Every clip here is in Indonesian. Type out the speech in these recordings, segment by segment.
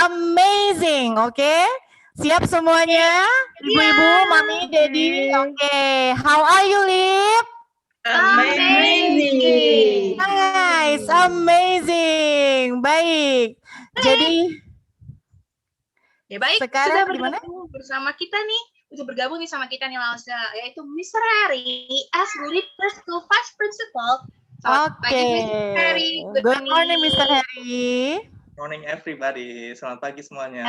amazing, oke? Siap semuanya? Ibu-ibu, Mami, Daddy, oke. How are you, Lip? Amazing. Nice, amazing. Baik. Jadi Ya baik, sekarang sudah gimana? bergabung bersama kita nih, Lausa, yaitu Mr. Harry as Lead Preschool Vice Principal. Selamat pagi, Mr. Harry. Good morning, Mr. Harry. Morning everybody. Selamat pagi semuanya.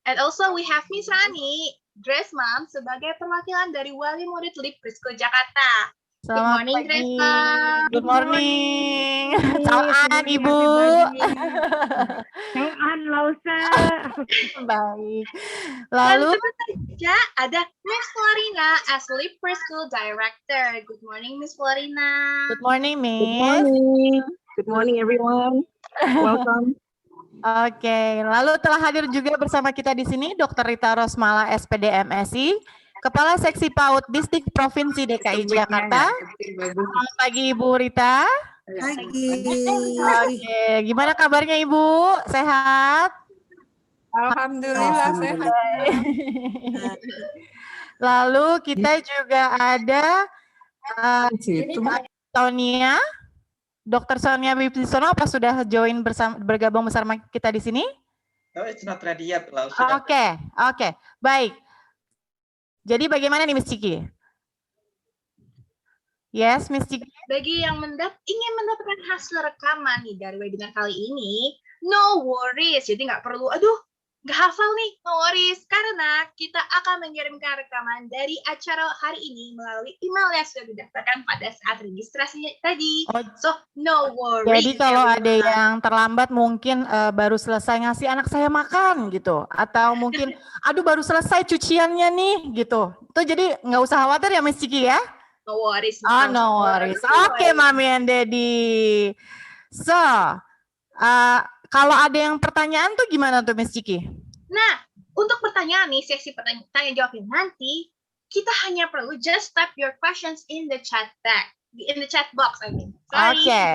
And also we have Miss Rani, Dress Mom, sebagai perwakilan dari Wali Murid Lead Preschool Jakarta. Selamat Good morning, pagi. Dress Mom. Good morning. Salam Ibu. Salam Lausa. Baik. Lalu Lalu saja ada Miss Florina as Lead Preschool Director. Good morning, Miss Florina. good morning, Miss. Good morning. Good morning, everyone. Welcome. Oke, lalu telah hadir juga bersama kita di sini Dr. Rita Rosmala SPD MSI, Kepala Seksi PAUD Distrik Provinsi DKI Jakarta. Selamat pagi Ibu Rita. Pagi. Oke, gimana kabarnya Ibu? Sehat? Alhamdulillah sehat. Lalu kita juga ada Sonia. Dr. Sonia Wipsisono apa sudah bergabung bersama kita di sini? No, it's not ready yet. Oke, baik. Jadi bagaimana nih Miss Ciki? Yes, Miss Ciki. Bagi yang ingin mendapatkan hasil rekaman nih dari webinar kali ini, no worries. Jadi nggak perlu, nggak hafal nih, no worries. Karena kita akan mengirimkan rekaman dari acara hari ini melalui email yang sudah didaftarkan pada saat registrasinya tadi. So, no worries. Jadi kalau ada yang terlambat mungkin baru selesai ngasih anak saya makan gitu. Atau mungkin, baru selesai cuciannya nih gitu. Itu jadi nggak usah khawatir ya Miss Ciki ya? No worries. Oh, no worries. Oke, Mami and Daddy. So, kalau ada yang pertanyaan tuh gimana tuh Miss Ciki? Nah, untuk pertanyaan nih, sesi tanya jawabnya nanti, kita hanya perlu just type your questions in the chat box. Oke,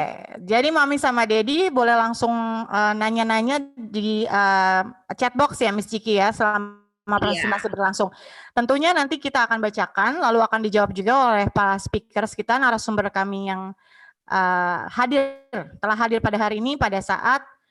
jadi Mami sama Daddy boleh langsung nanya-nanya di chat box ya Miss Ciki ya selama presentasi berlangsung. Tentunya nanti kita akan bacakan, lalu akan dijawab juga oleh para speakers kita, narasumber kami yang telah hadir pada hari ini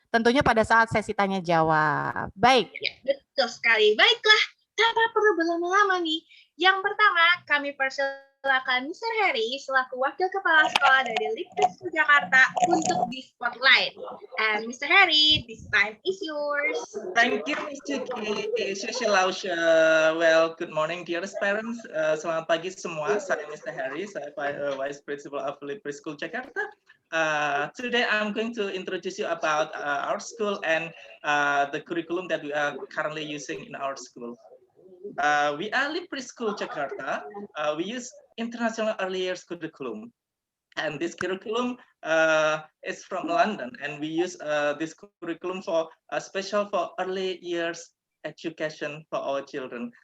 tentunya pada saat sesi tanya jawab. Baik. Ya, betul sekali. Baiklah, tanpa perlu berlama-lama nih. Yang pertama, kami persilakan Mr. Harry selaku Wakil Kepala Sekolah dari Lead Preschool Jakarta untuk di spotlight. And Mr. Harry, this time is yours. Thank you, Ms. Ciki. Well, good morning, dearest parents. Selamat pagi semua. Saya Mr. Harry, saya Vice Principal of Lead Preschool Jakarta. Today I'm going to introduce you about our school and the curriculum that we are currently using in our school. We are Lead Preschool Jakarta. We use International Early Years curriculum, and this curriculum is from London, and we use this curriculum for special for early years education for our children.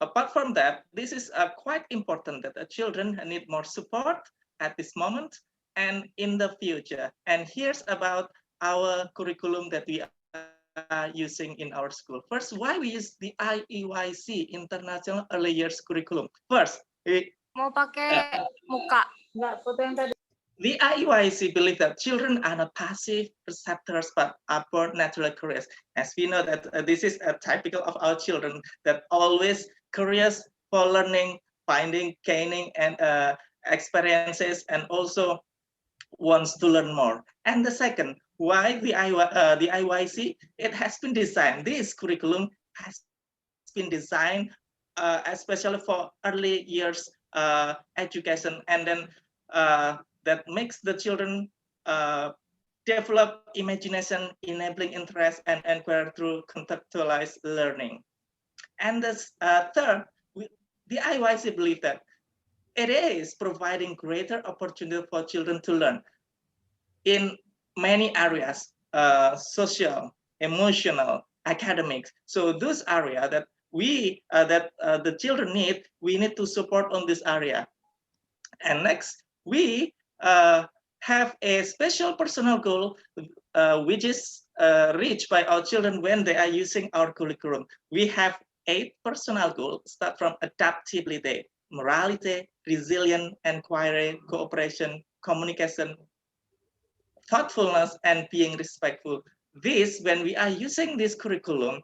Apart from that, this is quite important that the children need more support at this moment and in the future. And here's about our curriculum that we are using in our school. First, why we use the IEYC, International Early Years Curriculum. First, Mau pakai muka. the IEYC believe that children are not passive receptors but are born naturally curious. As we know that this is typical of our children that always curious for learning, finding, gaining, and experiences, and also wants to learn more. And the second, why the IYC, it has been designed, this curriculum has been designed especially for early years education, and then that makes the children develop imagination, enabling interest, and inquiry through contextualized learning. And the third, the IYC believe that it is providing greater opportunity for children to learn in many areas, social, emotional, academics. So those areas that the children need, we need to support on this area. And next, we have a special personal goal which is reached by our children when they are using our curriculum. We have 8 personal goals, start from adaptability, morality, resilience, inquiry, cooperation, communication, thoughtfulness, and being respectful. This, when we are using this curriculum,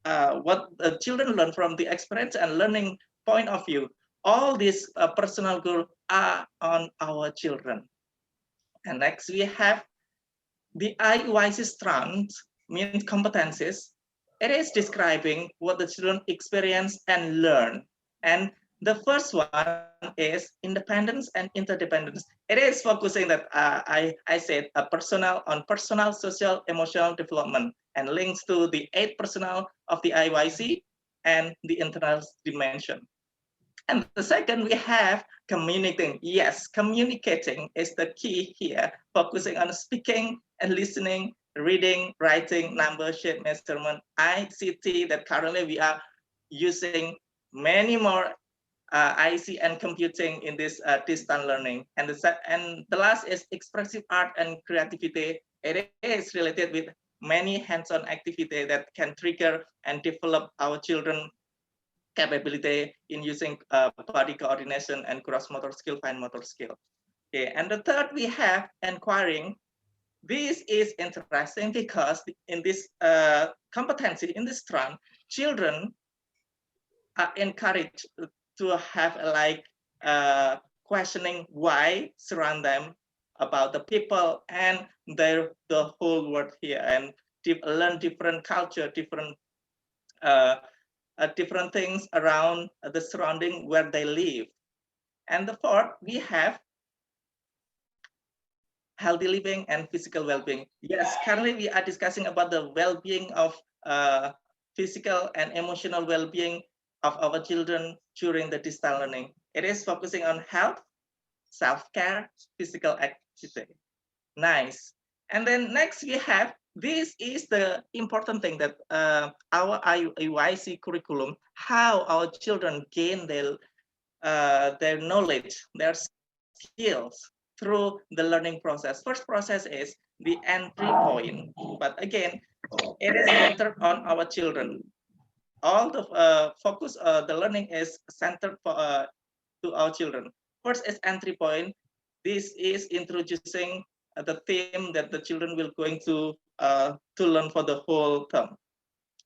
what the children learn from the experience and learning point of view, all these personal goals are on our children. And next we have the IUIC strengths, means competencies. It is describing what the children experience and learn. And the first one is independence and interdependence. It is focusing that I said personal, social, emotional development, and links to the 8 personal of the IUIC and the internal dimension. And the second, we have communicating. Yes, communicating is the key here, focusing on speaking and listening, reading, writing, number, shape, measurement, ICT, that currently we are using many more IC and computing in this distance learning. And the last is expressive art and creativity. It is related with many hands-on activity that can trigger and develop our children capability in using body coordination and gross motor skill, fine motor skill. Okay, and the third we have inquiring. This is interesting because in this competency, in this strand, children are encouraged to have like questioning why surround them about the people and the whole world here, and learn different culture, different things around the surrounding where they live. And the fourth, we have healthy living and physical well-being. Yes, currently we are discussing about the well-being of physical and emotional well-being of our children during the distance learning. It is focusing on health, self-care, physical activity. Nice. And then next we have, this is the important thing that our IUIC curriculum, how our children gain their knowledge, their skills through the learning process. First process is the entry point, but again, it is centered on our children. All the focus, the learning is centered to our children. First is entry point. This is introducing the theme that the children will going to learn for the whole term.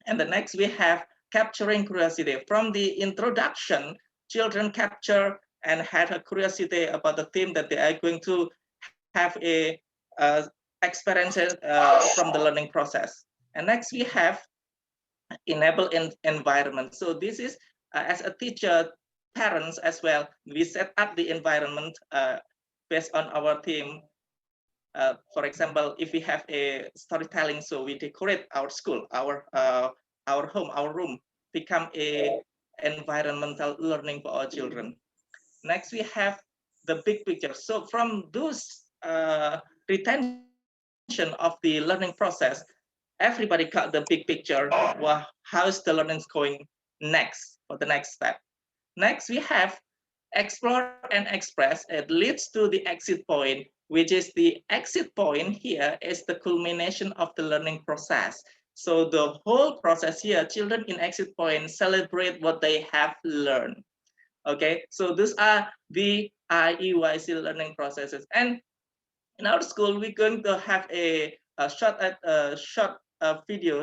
And the next we have capturing curiosity. From the introduction, children capture and had a curiosity about the theme that they are going to have a experiences from the learning process. And next we have enable environment. So this is as a teacher, parents as well, we set up the environment based on our theme. For example, if we have a storytelling, so we decorate our school, our home, our room, become a environmental learning for our children. Next, we have the big picture. So from those retention of the learning process, everybody got the big picture. Well, how's the learning going next for the next step? Next, we have explore and express. It leads to the exit point, which is the exit point here is the culmination of the learning process. So the whole process here, children in exit point celebrate what they have learned. Okay, so these are the IUIC learning processes. And in our school, we're going to have a shorted video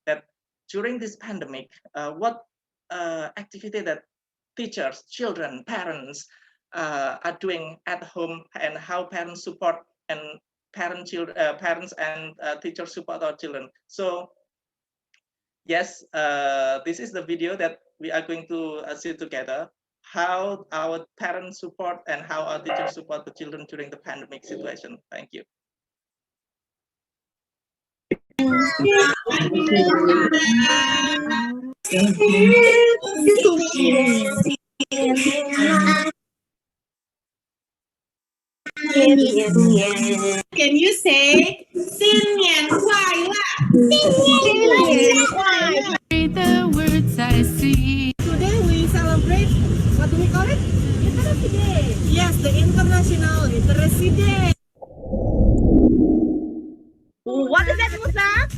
that during this pandemic, what activity that teachers, children, parents are doing at home, and how parents support and parents and teachers support our children. So yes, this is the video that we are going to see together, how our parents support and how our teachers support the children during the pandemic situation. Thank you. Can you say 新年快乐? 新年快乐. The words I see. Today we celebrate, what do we call it? Literacy Day. Yes, the International Literacy Day. is that, Musa?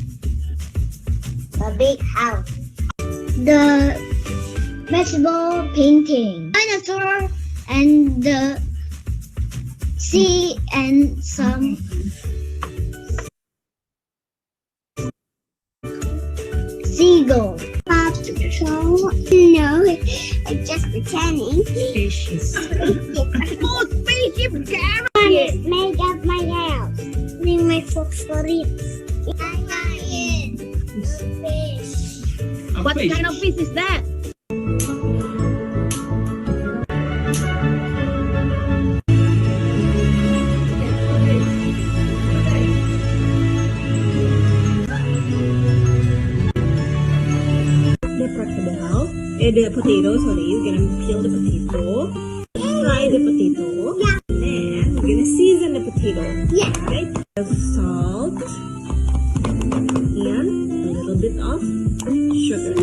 A big house. The vegetable painting. Dinosaur and the sea and some seagull. So, no, I'm just pretending. Oh, spaceship carrot. Make up my house. Bring my favorite. Fish. What kind of fish is that? The potato, sorry, you're gonna peel the potato, fry the potato, and you're gonna season the potato. Yeah. Right? Salt and a little bit of sugar.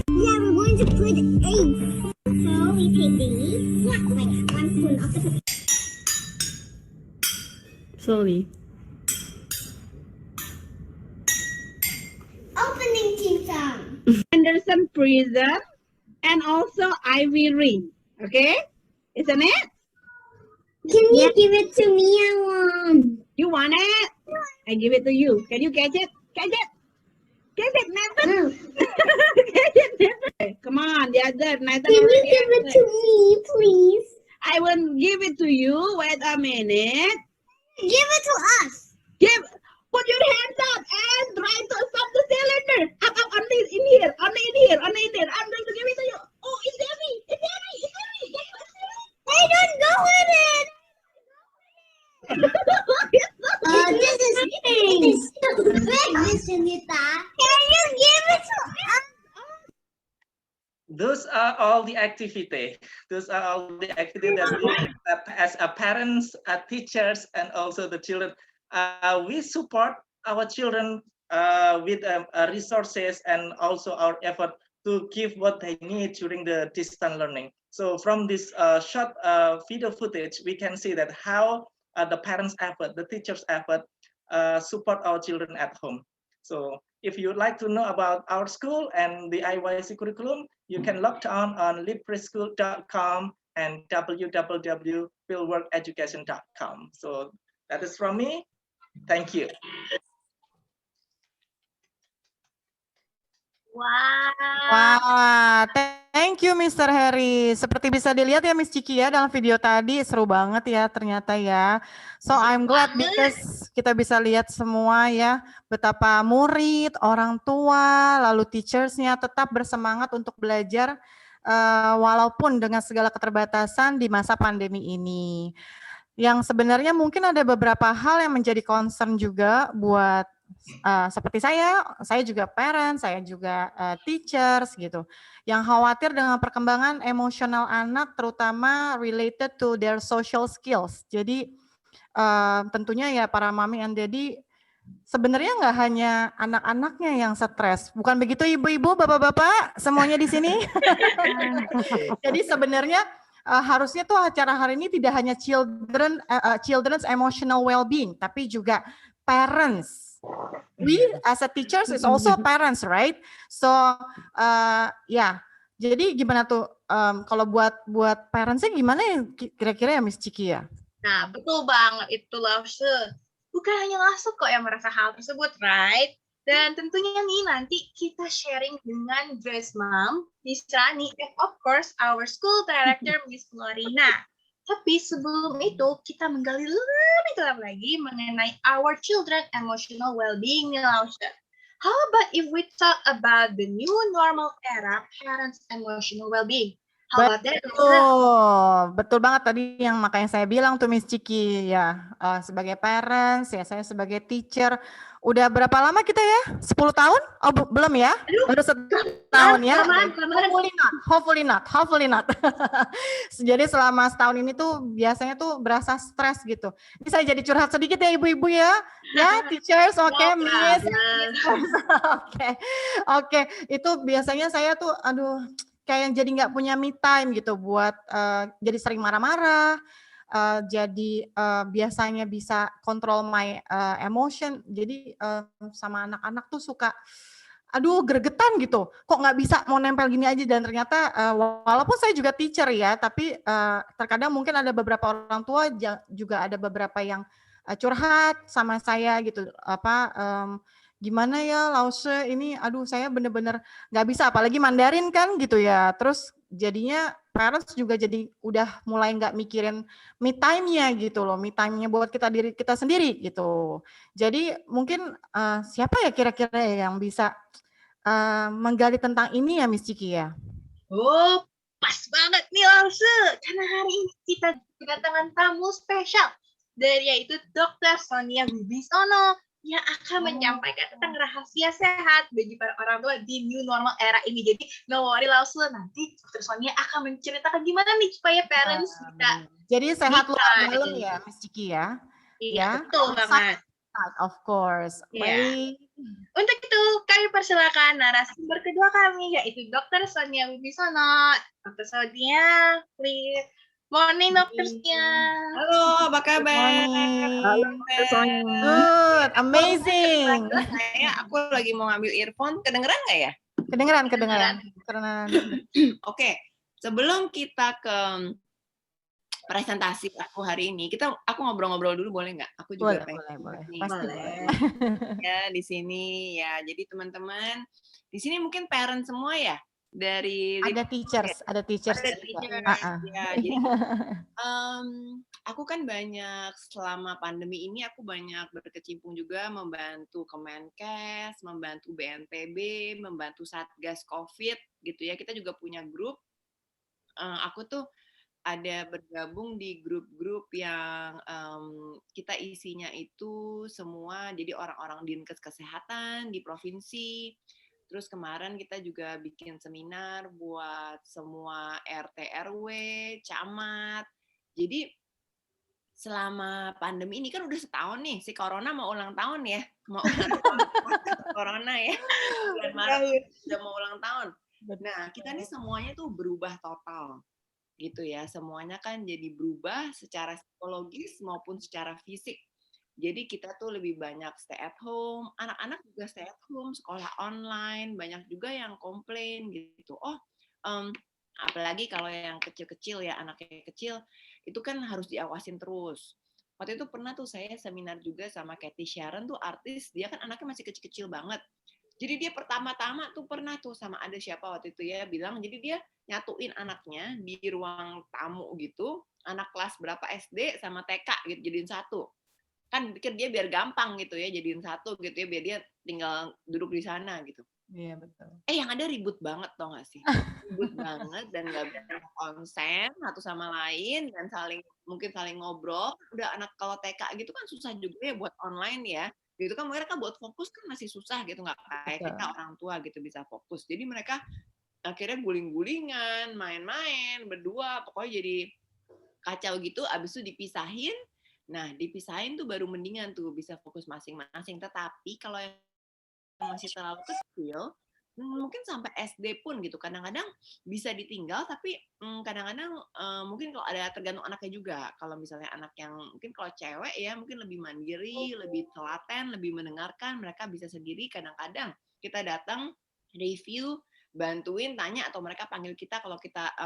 Yeah, we're going to put eggs. So we take these, like 1 spoon of the potato. Slowly. Opening Kingston. Anderson Prism and also Ivy Ring. Okay? Isn't it? Can you give it to me? I want. You want it? I give it to you. Can you catch it? Catch it. Catch it, Nathan. Catch it, Nathan. Come on, the other. Nathan. Can you give it to me, please? I will give it to you. Wait a minute. Give it to us. Put your hands up and try to stop the cylinder. Up, only in here. Only in here. I'm going to give it to you. Oh, it's heavy. It's heavy. It's heavy. I don't go with it. This is big, Miss Anita. Can you give it to us? Those are all the activity. Those are all the activity that as a parents, teachers, and also the children, we support our children with resources and also our effort to give what they need during the distance learning. So from this short video footage, we can see that how the parents' effort, the teachers' effort, support our children at home. So if you'd like to know about our school and the IYC curriculum, you can log on leadpreschool.com and www.fieldworkeducation.com. So that is from me. Thank you. Wah, thank you Mr. Harry. Seperti bisa dilihat ya Miss Ciki ya dalam video tadi, seru banget ya ternyata ya. So I'm glad because kita bisa lihat semua ya betapa murid, orang tua, lalu teachersnya tetap bersemangat untuk belajar walaupun dengan segala keterbatasan di masa pandemi ini. Yang sebenarnya mungkin ada beberapa hal yang menjadi concern juga buat seperti saya juga parent, saya juga teachers gitu, yang khawatir dengan perkembangan emosional anak terutama related to their social skills. Jadi tentunya ya para mami and daddy sebenarnya nggak hanya anak-anaknya yang stres, bukan begitu ibu-ibu, bapak-bapak semuanya di sini. Jadi sebenarnya harusnya tuh acara hari ini tidak hanya children's emotional well-being, tapi juga parents. We as a teachers is also parents, right? So ya, jadi gimana tuh kalau buat parentsnya gimana ya kira-kira ya Miss Ciki ya? Nah, betul banget itu Lause. Bukan hanya Lause kok yang merasa hal tersebut, right? Dan tentunya nih nanti kita sharing dengan Grace Mom, Miss Rani, and of course our school director Miss Florina. Tapi sebelum itu kita menggali lebih dalam lagi mengenai our children emotional well-being nih Lause. How about if we talk about the new normal era parents emotional well-being? How about that? Betul banget tadi yang makanya saya bilang tuh Miss Ciki ya, sebagai parents ya, saya sebagai teacher. Udah berapa lama kita ya? 10 tahun? Oh belum ya? Baru 1 tahun ya? Hopefully not. Jadi selama setahun ini tuh biasanya tuh berasa stres gitu. Ini saya jadi curhat sedikit ya ibu-ibu ya. Ya teachers, oke, miss. Oke. Itu biasanya saya tuh aduh kayak jadi nggak punya me time gitu buat jadi sering marah-marah. jadi biasanya bisa control my emotion. Jadi sama anak-anak tuh suka aduh gregetan gitu, kok nggak bisa mau nempel gini aja, dan ternyata walaupun saya juga teacher ya, tapi terkadang mungkin ada beberapa orang tua juga ada beberapa yang curhat sama saya gitu, gimana ya Lause ini, aduh saya bener-bener nggak bisa, apalagi Mandarin kan gitu ya, terus jadinya parents juga jadi udah mulai nggak mikirin me time-nya gitu loh, me time-nya buat diri kita sendiri gitu. Jadi mungkin siapa ya kira-kira yang bisa menggali tentang ini ya Miss Ciki ya? Oh, pas banget nih Lause. Karena hari ini kita kedatangan tamu spesial dari yaitu Dr. Sonia Wibisono yang akan menyampaikan tentang rahasia sehat bagi para orang tua di new normal era ini. Jadi no worry Lause, nanti Dr. Sonia akan menceritakan gimana nih supaya parents bisa Jadi sehat me luar time. dalam ya Miss Ciki ya? Iya, betul banget. Of course. Iya. Baik. Untuk itu, kami persilakan narasumber kedua kami, yaitu Dr. Sonia Wibisono. Dr. Sonia, please. Morning, Dr. Sonia. Halo, apa kabar? Morning. Good, amazing. Aku lagi mau ngambil earphone, kedengeran nggak ya? Kedengeran. Oke, sebelum kita ke presentasi aku hari ini, aku ngobrol-ngobrol dulu boleh nggak? Aku juga boleh. nih, Pasti ya di sini ya. Jadi teman-teman di sini mungkin parent semua ya, dari ada teachers juga. Ya, jadi aku kan banyak selama pandemi ini aku banyak berkecimpung juga membantu Kemenkes, membantu BNPB, membantu Satgas Covid gitu ya. Kita juga punya grup. Aku tuh ada bergabung di grup-grup yang kita isinya itu semua jadi orang-orang dinkes kesehatan di provinsi. Terus kemarin kita juga bikin seminar buat semua RT RW, camat. Jadi selama pandemi ini kan udah setahun nih, si Corona mau ulang tahun ya. Mau ulang tahun Corona ya. Bulan Maret udah mau ulang tahun. Nah, kita nih semuanya tuh berubah total. Gitu ya, semuanya kan jadi berubah secara psikologis maupun secara fisik. Jadi kita tuh lebih banyak stay at home, anak-anak juga stay at home, sekolah online, banyak juga yang komplain gitu. Apalagi kalau yang kecil-kecil ya, anaknya kecil, itu kan harus diawasin terus. Waktu itu pernah tuh saya seminar juga sama Cathy Sharon tuh artis, dia kan anaknya masih kecil-kecil banget. Jadi dia pertama-tama tuh pernah tuh sama ada siapa waktu itu ya bilang, jadi dia nyatuin anaknya di ruang tamu gitu, anak kelas berapa SD sama TK gitu, jadiin satu. Kan pikir dia biar gampang gitu ya, jadiin satu gitu ya, biar dia tinggal duduk di sana gitu. Iya, betul. Yang ada ribut banget tau gak sih? Ribut banget dan gak bisa konsen satu sama lain dan mungkin saling ngobrol. Udah anak kalau TK gitu kan susah juga ya buat online ya. Gitu kan mereka buat fokus kan masih susah gitu, nggak kayak kita orang tua gitu bisa fokus. Jadi mereka akhirnya guling-gulingan, main-main berdua, pokoknya jadi kacau gitu. Abis itu dipisahin. Nah, dipisahin tuh baru mendingan tuh bisa fokus masing-masing. Tetapi kalau yang masih terlalu kecil, mungkin sampai SD pun gitu, kadang-kadang bisa ditinggal, tapi kadang-kadang mungkin kalau ada tergantung anaknya juga. Kalau misalnya anak yang mungkin kalau cewek ya mungkin lebih mandiri, lebih telaten, lebih mendengarkan, mereka bisa sendiri. Kadang-kadang kita datang review, bantuin, tanya, atau mereka panggil kita kalau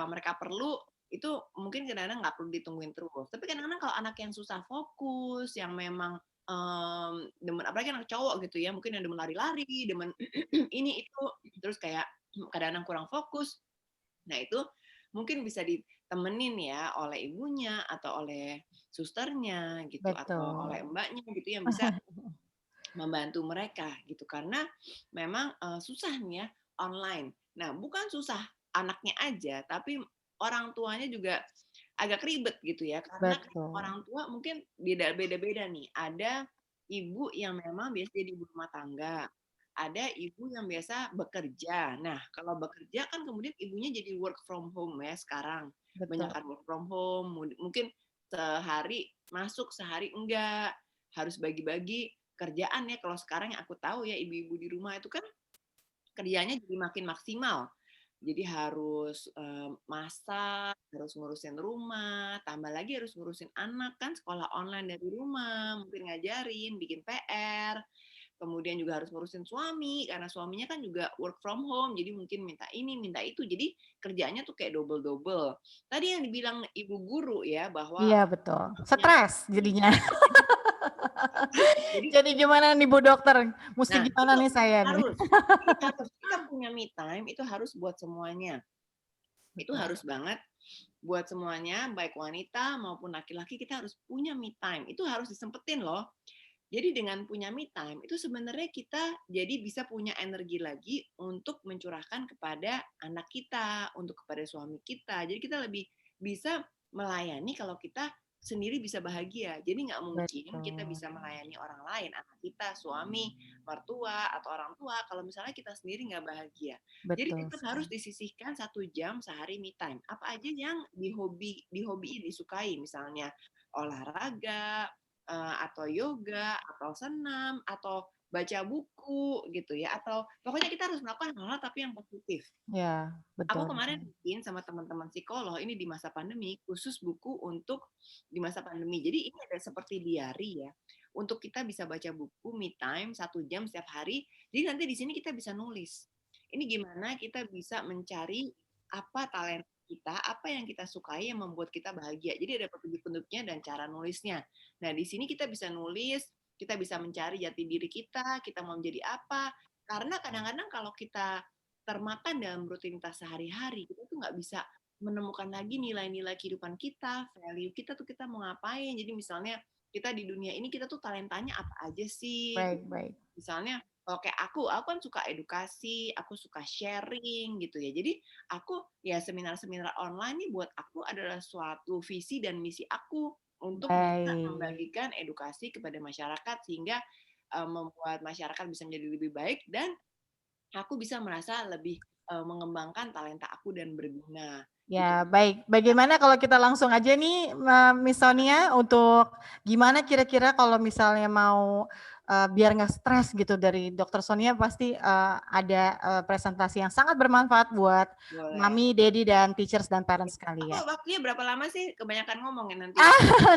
mereka perlu. Itu mungkin kadang-kadang nggak perlu ditungguin terus. Tapi kadang-kadang kalau anak yang susah fokus, yang memang demen, apalagi anak cowok gitu ya, mungkin yang demen lari-lari, demen ini itu, terus kayak kadang-kadang kurang fokus. Nah itu mungkin bisa ditemenin ya oleh ibunya atau oleh susternya gitu. Betul. Atau oleh mbaknya gitu yang bisa membantu mereka gitu, karena memang susah nih ya online. Nah bukan susah anaknya aja, tapi orang tuanya juga agak ribet gitu ya, karena orang tua mungkin beda-beda nih. Ada ibu yang memang biasa jadi ibu rumah tangga, ada ibu yang biasa bekerja. Nah, kalau bekerja kan kemudian ibunya jadi work from home ya sekarang. Banyak kan work from home, mungkin sehari masuk, sehari enggak, harus bagi-bagi kerjaan ya. Kalau sekarang yang aku tahu ya, ibu-ibu di rumah itu kan kerjanya jadi makin maksimal. Jadi harus masak, harus ngurusin rumah, tambah lagi harus ngurusin anak kan sekolah online dari rumah, mungkin ngajarin, bikin PR, kemudian juga harus ngurusin suami karena suaminya kan juga work from home, jadi mungkin minta ini, minta itu, jadi kerjaannya tuh kayak double-double. Tadi yang dibilang ibu guru ya bahwa Iya betul. Stres jadinya. jadi Jadi gimana nih Bu Dokter? Mesti nah gimana itu nih saya nih? harus kita punya me time itu harus buat semuanya. Itu harus banget buat semuanya, baik wanita maupun laki-laki, kita harus punya me time. Itu harus disempetin loh. Jadi dengan punya me time, itu sebenarnya kita jadi bisa punya energi lagi untuk mencurahkan kepada anak kita, untuk kepada suami kita. Jadi kita lebih bisa melayani kalau kita sendiri bisa bahagia. Jadi nggak mungkin kita bisa melayani orang lain, anak kita, suami, mertua, atau orang tua, kalau misalnya kita sendiri nggak bahagia. Jadi Betul tetap harus sekali. disisihkan 1 jam sehari me time. Apa aja yang dihobiin, disukai, misalnya olahraga, atau yoga, atau senam, atau baca buku gitu ya, atau pokoknya kita harus melakukan hal-hal tapi yang positif. Ya, Aku betul. kemarin bikin sama teman-teman psikolog ini di masa pandemi, khusus buku untuk di masa pandemi. Jadi ini ada seperti diary ya, untuk kita bisa baca buku me time 1 jam setiap hari. Jadi nanti di sini kita bisa nulis. Ini gimana kita bisa mencari apa talenta kita, apa yang kita sukai yang membuat kita bahagia. Jadi ada petunjuk-petunjuknya dan cara nulisnya. Nah, di sini kita bisa nulis, kita bisa mencari jati diri kita mau menjadi apa. Karena kadang-kadang kalau kita termakan dalam rutinitas sehari-hari, kita tuh nggak bisa menemukan lagi nilai-nilai kehidupan kita, value kita tuh kita mau ngapain. Jadi misalnya kita di dunia ini kita tuh talentanya apa aja sih? Baik. Misalnya kalau kayak aku kan suka edukasi, aku suka sharing gitu ya. Jadi aku ya seminar-seminar online nih buat aku adalah suatu visi dan misi aku untuk bisa Baik. membagikan edukasi kepada masyarakat sehingga membuat masyarakat bisa menjadi lebih baik dan aku bisa merasa lebih mengembangkan talenta aku dan berguna. Ya, baik. Bagaimana kalau kita langsung aja nih, Miss Sonia, untuk gimana kira-kira kalau misalnya mau biar nggak stres gitu dari Dokter Sonia, pasti ada presentasi yang sangat bermanfaat buat Boleh. Mami, Daddy, dan teachers dan parents sekalian. Aku waktunya berapa lama sih? Kebanyakan ngomongin nanti.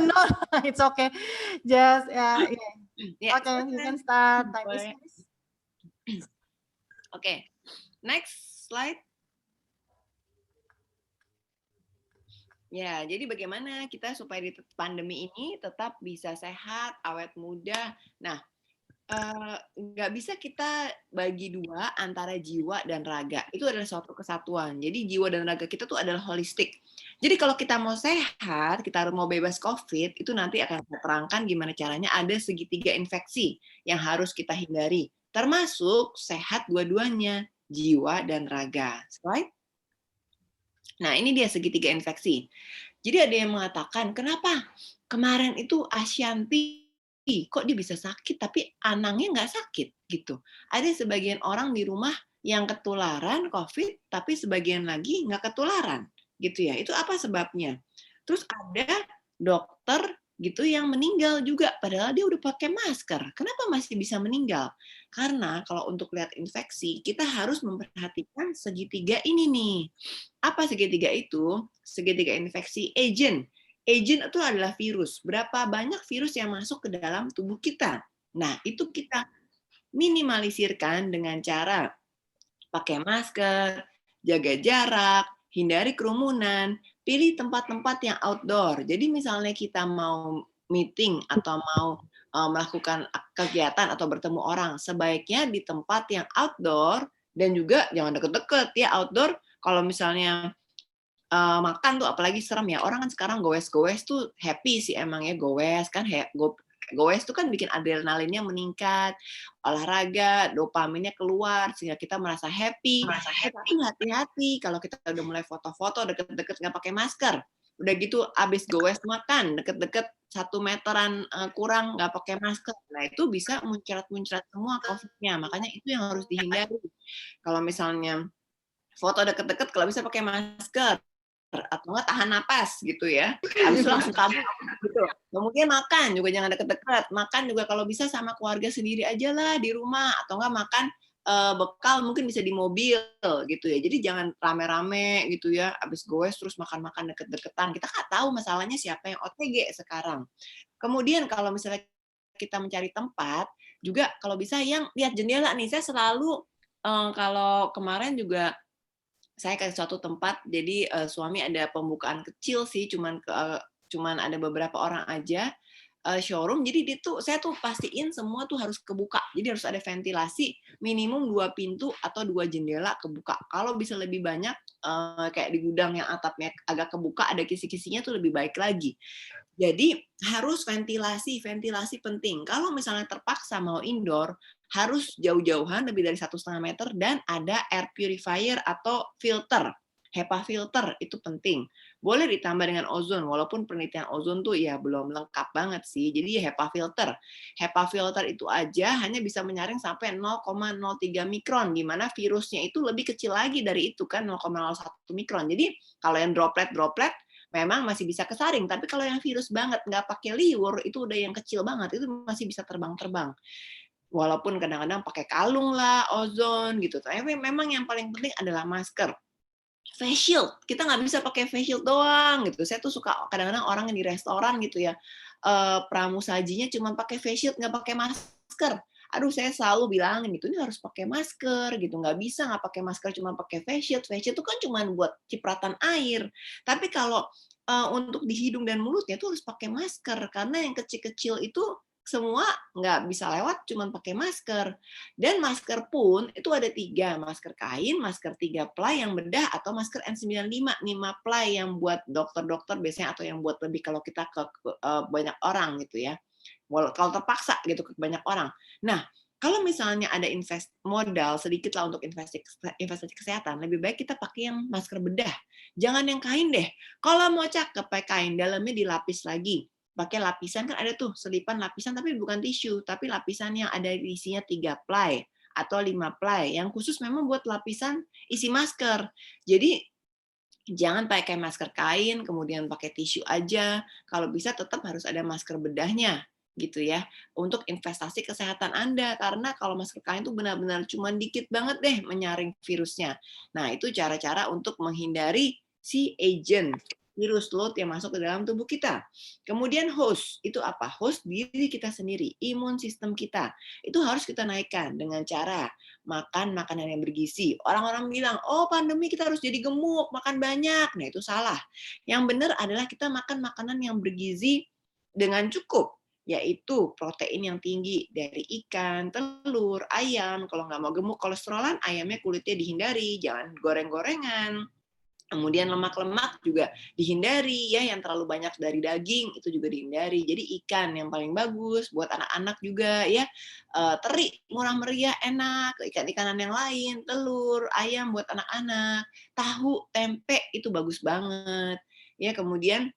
No, it's okay. Just, yeah. Yeah, Okay, you can start. Time is boleh. Oke, next slide. Ya, jadi bagaimana kita supaya di pandemi ini tetap bisa sehat, awet muda. Nah, nggak bisa kita bagi dua antara jiwa dan raga. Itu adalah suatu kesatuan. Jadi jiwa dan raga kita tuh adalah holistik. Jadi kalau kita mau sehat, kita mau bebas COVID, itu nanti akan saya terangkan gimana caranya ada segitiga infeksi yang harus kita hindari. Termasuk sehat dua-duanya, jiwa dan raga. Slide. Nah, ini dia segitiga infeksi. Jadi ada yang mengatakan, kenapa kemarin itu Ashanti kok dia bisa sakit tapi anangnya nggak sakit gitu. Ada sebagian orang di rumah yang ketularan COVID tapi sebagian lagi nggak ketularan gitu ya. Itu apa sebabnya? Terus ada dokter gitu yang meninggal juga padahal dia udah pakai masker. Kenapa masih bisa meninggal? Karena kalau untuk lihat infeksi kita harus memperhatikan segitiga ini nih. Apa segitiga itu? Segitiga infeksi agent. Agent itu adalah virus. Berapa banyak virus yang masuk ke dalam tubuh kita? Nah, itu kita minimalisirkan dengan cara pakai masker, jaga jarak, hindari kerumunan, pilih tempat-tempat yang outdoor. Jadi misalnya kita mau meeting atau mau melakukan kegiatan atau bertemu orang, sebaiknya di tempat yang outdoor dan juga jangan deket-deket ya outdoor. Kalau misalnya makan tuh apalagi serem ya, orang kan sekarang goes-goes tuh happy sih emangnya goes kan, goes tuh kan bikin adrenalinnya meningkat, olahraga, dopaminnya keluar sehingga kita merasa happy. Tapi hati-hati kalau kita udah mulai foto-foto deket-deket nggak pakai masker, udah gitu abis goes makan deket-deket 1 meteran kurang nggak pakai masker, nah itu bisa muncrat-muncrat semua COVID-nya. Makanya itu yang harus dihindari. Kalau misalnya foto deket-deket kalau bisa pakai masker atau nggak tahan napas gitu ya, habis itu langsung kabur gitu. Kemudian makan juga jangan deket-deket, makan juga kalau bisa sama keluarga sendiri aja lah di rumah, atau nggak makan bekal mungkin bisa di mobil gitu ya. Jadi jangan rame-rame gitu ya, habis goes terus makan-makan deket-deketan. Kita nggak tahu masalahnya siapa yang OTG sekarang. Kemudian kalau misalnya kita mencari tempat, juga kalau bisa yang lihat jendela nih. Saya selalu kalau kemarin juga saya ke suatu tempat, jadi suami ada pembukaan kecil sih, cuman ada beberapa orang aja. Showroom, jadi saya tuh pastiin semua tuh harus kebuka, jadi harus ada ventilasi minimum 2 pintu atau 2 jendela kebuka. Kalau bisa lebih banyak kayak di gudang yang atapnya agak kebuka, ada kisi-kisinya tuh lebih baik lagi. Jadi harus ventilasi penting. Kalau misalnya terpaksa mau indoor, harus jauh-jauhan lebih dari 1,5 meter dan ada air purifier atau filter. HEPA filter itu penting. Boleh ditambah dengan ozon, walaupun penelitian ozon tuh ya belum lengkap banget sih. Jadi HEPA filter. HEPA filter itu aja hanya bisa menyaring sampai 0,03 mikron, di mana virusnya itu lebih kecil lagi dari itu kan 0,01 mikron. Jadi kalau yang droplet memang masih bisa kesaring, tapi kalau yang virus banget nggak pakai liur itu udah yang kecil banget, itu masih bisa terbang-terbang. Walaupun kadang-kadang pakai kalung lah, ozon gitu. Tapi memang yang paling penting adalah masker. Face shield, kita nggak bisa pakai face shield doang gitu. Saya tuh suka kadang-kadang orang yang di restoran gitu ya, pramusajinya cuma pakai face shield nggak pakai masker. Aduh, saya selalu bilangin gitu, ini harus pakai masker gitu, nggak bisa nggak pakai masker cuma pakai face shield. Face shield itu kan cuma buat cipratan air. Tapi kalau untuk di hidung dan mulutnya tuh harus pakai masker karena yang kecil-kecil itu semua nggak bisa lewat cuman pakai masker. Dan masker pun itu ada 3, masker kain, masker 3 ply yang bedah, atau masker N95 5 ply yang buat dokter-dokter biasanya, atau yang buat lebih kalau kita ke banyak orang gitu ya. Kalau terpaksa gitu ke banyak orang. Nah, kalau misalnya ada modal sedikit lah untuk investasi kesehatan, lebih baik kita pakai yang masker bedah. Jangan yang kain deh. Kalau mau cakep pakai kain, dalamnya dilapis lagi. Pakai lapisan, kan ada tuh selipan lapisan tapi bukan tisu, tapi lapisan yang ada isinya 3 ply atau 5 ply yang khusus memang buat lapisan isi masker. Jadi jangan pakai masker kain kemudian pakai tisu aja. Kalau bisa tetap harus ada masker bedahnya gitu ya, untuk investasi kesehatan Anda, karena kalau masker kain tuh benar-benar cuma dikit banget deh menyaring virusnya. Nah, itu cara-cara untuk menghindari si agent virus load yang masuk ke dalam tubuh kita. Kemudian host, itu apa? Host diri kita sendiri, imun sistem kita. Itu harus kita naikkan dengan cara makan makanan yang bergizi. Orang-orang bilang, oh pandemi kita harus jadi gemuk, makan banyak. Nah itu salah. Yang benar adalah kita makan makanan yang bergizi dengan cukup, yaitu protein yang tinggi dari ikan, telur, ayam. Kalau nggak mau gemuk kolesterolan, ayamnya kulitnya dihindari, jangan goreng-gorengan. Kemudian lemak-lemak juga dihindari ya, yang terlalu banyak dari daging itu juga dihindari. Jadi ikan yang paling bagus buat anak-anak juga ya. Teri murah meriah enak, ikan-ikanan yang lain, telur, ayam buat anak-anak, tahu, tempe itu bagus banget. Ya, kemudian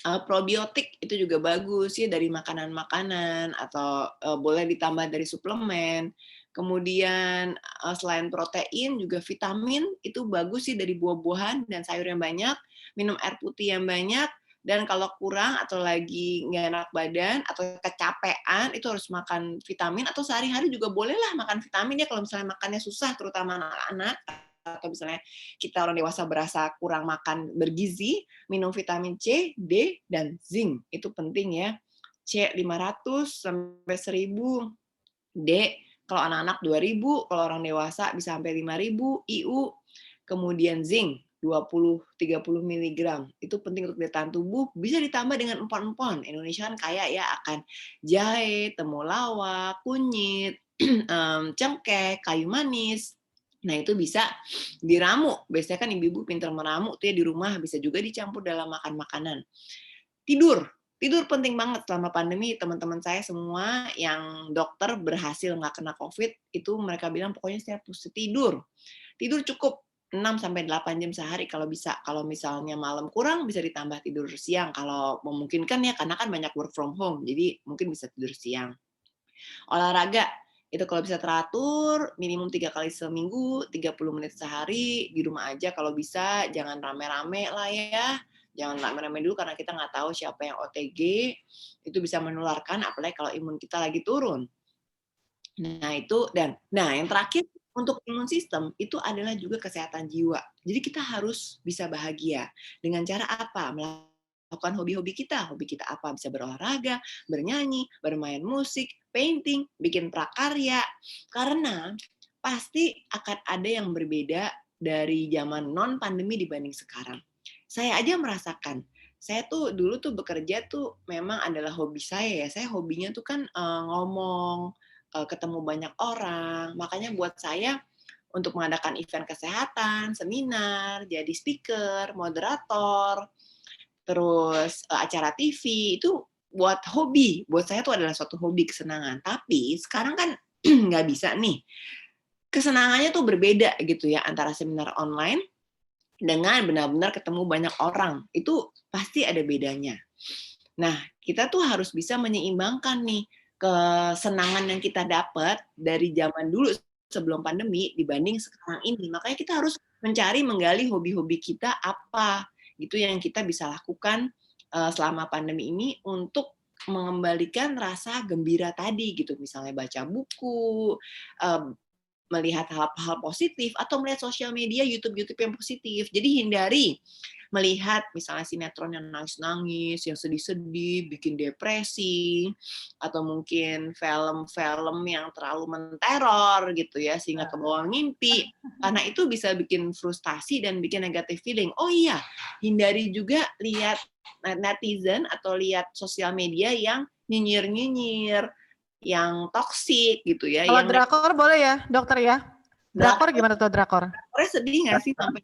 probiotik itu juga bagus ya dari makanan-makanan atau boleh ditambah dari suplemen. Kemudian selain protein juga vitamin itu bagus sih dari buah-buahan dan sayur yang banyak, minum air putih yang banyak, dan kalau kurang atau lagi nggak enak badan atau kecapean itu harus makan vitamin, atau sehari-hari juga bolehlah makan vitamin ya kalau misalnya makannya susah, terutama anak-anak, atau misalnya kita orang dewasa berasa kurang makan bergizi, minum vitamin C, D, dan zinc. Itu penting ya. C 500 sampai 1000, D kalau anak-anak 2000, kalau orang dewasa bisa sampai 5000 IU. Kemudian zinc 20-30 mg. Itu penting untuk daya tahan tubuh, bisa ditambah dengan empon-empon. Indonesia kan kaya ya akan jahe, temulawak, kunyit, cengkeh, kayu manis. Nah, itu bisa diramu. Biasanya kan ibu-ibu pintar meramu tuh ya di rumah, bisa juga dicampur dalam makan makanan. Tidur penting banget selama pandemi. Teman-teman saya semua yang dokter berhasil nggak kena COVID, itu mereka bilang pokoknya saya harus tidur cukup 6-8 jam sehari kalau bisa. Kalau misalnya malam kurang, bisa ditambah tidur siang kalau memungkinkan ya, karena kan banyak work from home, jadi mungkin bisa tidur siang. Olahraga, itu kalau bisa teratur, minimum 3 kali seminggu, 30 menit sehari, di rumah aja kalau bisa, jangan rame-rame lah ya. Jangan rame-rame dulu karena kita nggak tahu siapa yang OTG, itu bisa menularkan, apalagi kalau imun kita lagi turun. Nah, itu yang terakhir untuk imun sistem itu adalah juga kesehatan jiwa. Jadi kita harus bisa bahagia. Dengan cara apa? Melakukan hobi-hobi kita. Hobi kita apa? Bisa berolahraga, bernyanyi, bermain musik, painting, bikin prakarya. Karena pasti akan ada yang berbeda dari zaman non-pandemi dibanding sekarang. Saya aja merasakan, saya tuh dulu tuh bekerja tuh memang adalah hobi saya ya. Saya hobinya tuh kan ngomong, ketemu banyak orang. Makanya buat saya untuk mengadakan event kesehatan, seminar, jadi speaker, moderator, terus acara TV itu buat hobi. Buat saya itu adalah suatu hobi, kesenangan. Tapi sekarang kan nggak bisa nih. Kesenangannya tuh berbeda gitu ya antara seminar online dengan benar-benar ketemu banyak orang. Itu pasti ada bedanya. Nah, kita tuh harus bisa menyeimbangkan nih kesenangan yang kita dapat dari zaman dulu sebelum pandemi dibanding sekarang ini. Makanya kita harus mencari, menggali hobi-hobi kita apa gitu yang kita bisa lakukan selama pandemi ini untuk mengembalikan rasa gembira tadi gitu. Misalnya baca buku, melihat hal-hal positif, atau melihat sosial media, YouTube yang positif. Jadi hindari melihat misalnya sinetron yang nangis-nangis, yang sedih-sedih, bikin depresi, atau mungkin film-film yang terlalu menteror gitu ya, sehingga kebawa mimpi. Karena itu bisa bikin frustasi dan bikin negative feeling. Oh iya, hindari juga lihat netizen atau lihat sosial media yang nyinyir-nyinyir, yang toksik gitu ya. Kalau yang drakor boleh ya, dokter ya? Drakor gimana tuh drakor? Drakor sedih nggak sih sampai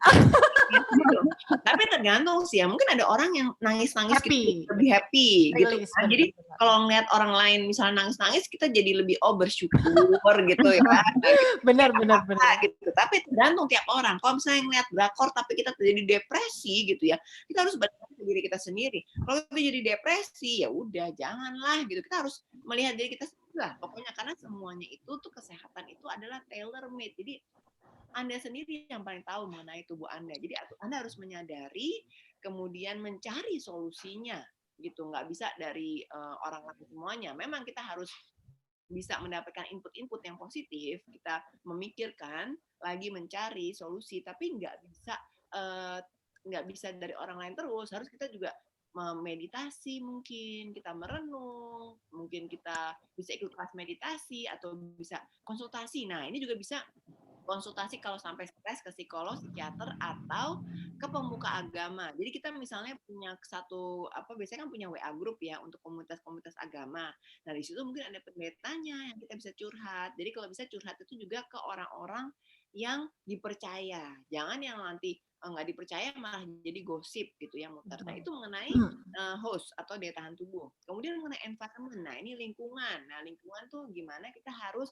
gitu. Tapi tergantung sih ya. Mungkin ada orang yang nangis-nangis Happy. gitu, lebih happy gitu. Release, Kan. Jadi kalau ngeliat orang lain misalnya nangis-nangis, kita jadi lebih bersyukur gitu ya. Benar. Gitu. Tapi tergantung tiap orang. Kalau misalnya ngeliat drakor tapi kita terjadi depresi gitu ya, kita harus balik ke diri kita sendiri. Kalau kita jadi depresi, ya udah janganlah gitu. Kita harus melihat diri kita sendiri lah. Pokoknya karena semuanya itu tuh kesehatan itu adalah tailor made. Jadi Anda sendiri yang paling tahu mengenai tubuh Anda. Jadi Anda harus menyadari, kemudian mencari solusinya gitu. Nggak bisa dari orang lain semuanya. Memang kita harus bisa mendapatkan input-input yang positif, kita memikirkan, lagi mencari solusi, tapi nggak bisa dari orang lain terus. Harus kita juga meditasi, mungkin kita merenung, mungkin kita bisa ikut kelas meditasi atau bisa konsultasi. Nah, ini juga bisa konsultasi kalau sampai stres ke psikolog, psikiater, atau ke pemuka agama. Jadi kita misalnya punya biasanya kan punya WA group ya untuk komunitas-komunitas agama. Nah di situ mungkin ada pendetanya yang kita bisa curhat. Jadi kalau bisa curhat itu juga ke orang-orang yang dipercaya. Jangan yang nanti nggak dipercaya malah jadi gosip gitu yang muter. Nah itu mengenai host atau daya tahan tubuh. Kemudian mengenai environment. Nah ini lingkungan. Nah lingkungan tuh gimana kita harus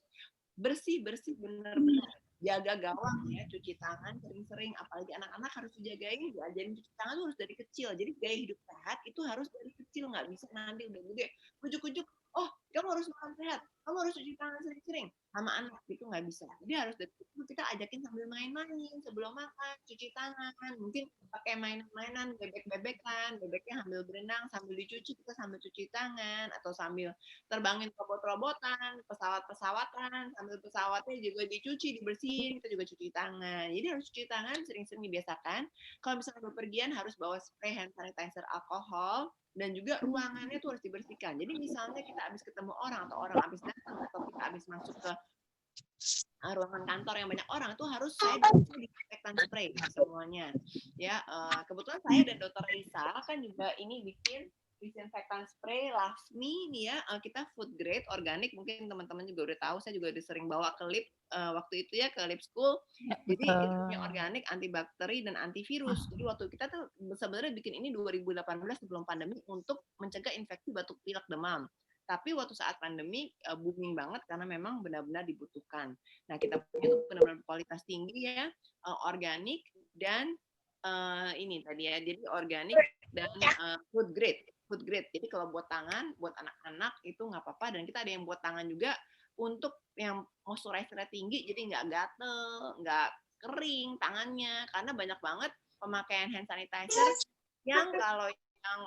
bersih benar-benar, jaga gawang ya, cuci tangan sering-sering, apalagi anak-anak harus dijagain, diajarin cuci tangan tuh harus dari kecil. Jadi gaya hidup sehat itu harus dari kecil, nggak bisa nanti udah gede ujuk-ujuk, oh kamu harus makan sehat, kamu harus cuci tangan sering-sering sama anak, itu nggak bisa. Jadi harus dari kecil kita ajakin sambil main-main sebelum makan, cuci tangan, mungkin pakai mainan-mainan, bebek-bebekan, bebeknya sambil berenang sambil dicuci, kita sambil cuci tangan, atau sambil terbangin robot-robotan, pesawat-pesawatan, sambil pesawatnya juga dicuci, dibersihin, kita juga cuci tangan. Jadi harus cuci tangan, sering-sering dibiasakan. Kalau misalnya bepergian harus bawa spray hand sanitizer alkohol, dan juga ruangannya tuh harus dibersihkan. Jadi misalnya kita habis ketemu orang, atau orang habis datang, atau kita habis masuk ke ruangan kantor yang banyak orang, itu harus saya disinfektan spray semuanya. Ya, kebetulan saya dan Dr. Risa kan juga ini bikin disinfektan spray Lavmi nih ya, kita food grade organik, mungkin teman-teman juga udah tahu, saya juga udah sering bawa ke lip waktu itu ya, ke lip school. Jadi kita punya organik, antibakteri dan antivirus. Jadi waktu kita tuh sebenarnya bikin ini 2018 sebelum pandemi untuk mencegah infeksi batuk pilek demam. Tapi waktu saat pandemi booming banget karena memang benar-benar dibutuhkan. Nah kita punya tuh benar-benar kualitas tinggi ya, organik dan ini tadi ya, jadi organik dan food grade. Jadi kalau buat tangan, buat anak-anak itu nggak apa-apa, dan kita ada yang buat tangan juga untuk yang moisturizer tinggi, jadi nggak gatel, nggak kering tangannya, karena banyak banget pemakaian hand sanitizer yang kalau yang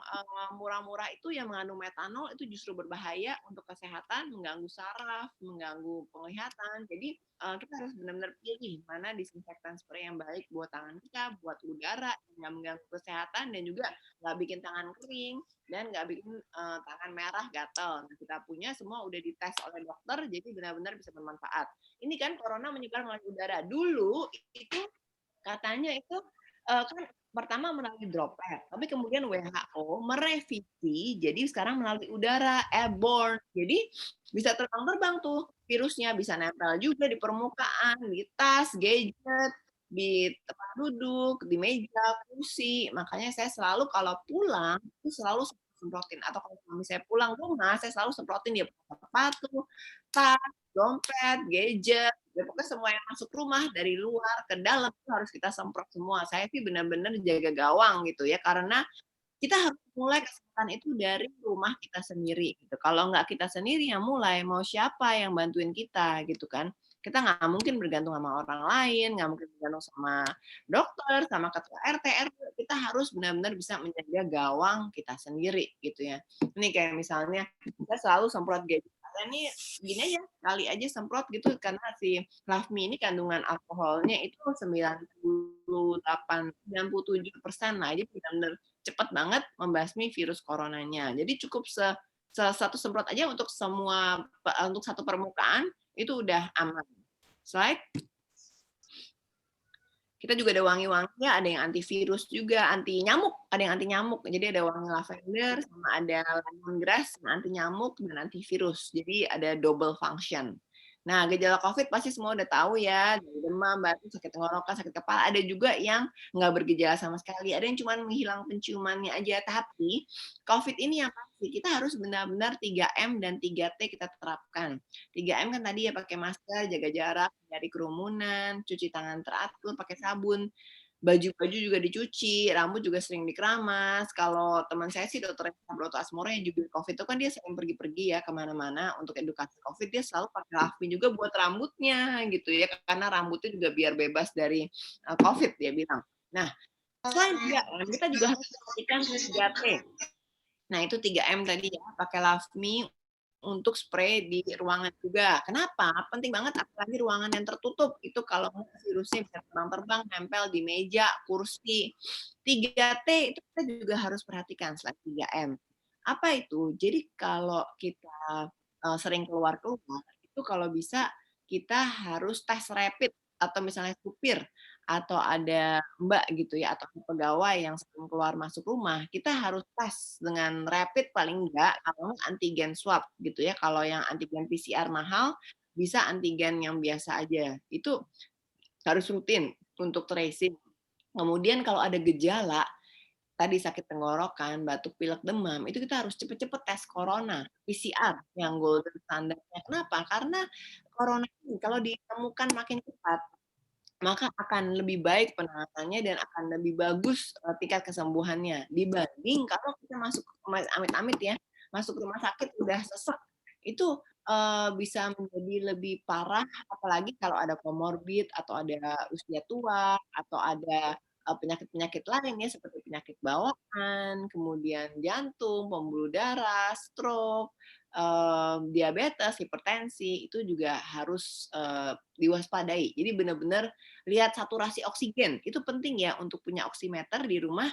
murah-murah itu yang mengandung metanol itu justru berbahaya untuk kesehatan, mengganggu saraf, mengganggu penglihatan. Jadi kita harus benar-benar pilih mana disinfektan spray yang baik buat tangan kita, buat udara, nggak mengganggu kesehatan dan juga nggak bikin tangan kering dan nggak bikin tangan merah gatal. Nah, kita punya semua udah dites oleh dokter, jadi benar-benar bisa bermanfaat. Ini kan corona menyebar melalui udara. Dulu itu katanya itu kan pertama melalui droplet, tapi kemudian WHO merevisi, jadi sekarang melalui udara, airborne. Jadi bisa terbang-terbang tuh virusnya, bisa nempel juga di permukaan, di tas, gadget, di tempat duduk, di meja, kursi. Makanya saya selalu kalau pulang itu selalu semprotin, atau kalau misalnya pulang rumah saya selalu semprotin dia sepatu, tas, dompet, gadget, ya pokoknya semua yang masuk rumah dari luar ke dalam itu harus kita semprot semua. Saya sih benar-benar jaga gawang gitu ya, karena kita harus mulai kesehatan itu dari rumah kita sendiri gitu. Kalau nggak kita sendiri yang mulai, mau siapa yang bantuin kita gitu kan? Kita nggak mungkin bergantung sama orang lain, nggak mungkin bergantung sama dokter, sama ketua RT, RW. Kita harus benar-benar bisa menjaga gawang kita sendiri gitu ya. Ini kayak misalnya kita selalu semprot gadget. Ini gini aja, kali aja semprot gitu, karena si Lavmi ini kandungan alkoholnya itu 97% lah, jadi benar-benar cepat banget membasmi virus coronanya. Jadi cukup satu semprot aja untuk semua, untuk satu permukaan itu udah aman. Slide. Kita juga ada wangi-wanginya, ada yang antivirus juga, anti nyamuk, ada yang anti nyamuk. Jadi ada wangi lavender, sama ada lemongrass, anti nyamuk dan antivirus. Jadi ada double function. Nah, gejala COVID pasti semua udah tahu ya, dari demam, batuk, sakit tenggorokan, sakit kepala. Ada juga yang nggak bergejala sama sekali. Ada yang cuma menghilang penciumannya aja. Tapi COVID ini yang pasti, kita harus benar-benar 3M dan 3T kita terapkan. 3M kan tadi ya, pakai masker, jaga jarak, hindari kerumunan, cuci tangan teratur, pakai sabun. Baju-baju juga dicuci, rambut juga sering dikeramas. Kalau teman saya sih Dr. Broto Asmoro yang juga COVID itu kan dia sering pergi-pergi ya kemana-mana untuk edukasi COVID, dia selalu pakai Lavmi juga buat rambutnya gitu ya, karena rambutnya juga biar bebas dari COVID dia bilang. Nah, selain 3M, kita juga harus perhatikan 3T. Nah, itu 3M tadi ya, pakai Lavmi untuk spray di ruangan juga. Kenapa? Penting banget, apalagi ruangan yang tertutup. Itu kalau virusnya bisa terbang-terbang, nempel di meja, kursi. 3T itu kita juga harus perhatikan selain 3M. Apa itu? Jadi kalau kita sering keluar-keluar, itu kalau bisa kita harus tes rapid, atau misalnya supir, atau ada mbak gitu ya, atau pegawai yang sering keluar masuk rumah, kita harus tes dengan rapid paling enggak, atau antigen swab gitu ya. Kalau yang antigen PCR mahal, bisa antigen yang biasa aja. Itu harus rutin untuk tracing. Kemudian kalau ada gejala, tadi sakit tenggorokan, batuk, pilek, demam, itu kita harus cepet-cepet tes corona, PCR yang golden standardnya. Kenapa? Karena corona ini kalau ditemukan makin cepat, maka akan lebih baik penanganannya dan akan lebih bagus tingkat kesembuhannya dibanding kalau kita masuk amit-amit ya, masuk rumah sakit udah sesek, itu bisa menjadi lebih parah, apalagi kalau ada komorbid atau ada usia tua atau ada penyakit-penyakit lain ya, seperti penyakit bawaan, kemudian jantung, pembuluh darah, stroke, diabetes, hipertensi, itu juga harus diwaspadai. Jadi benar-benar lihat saturasi oksigen. Itu penting ya untuk punya oximeter di rumah,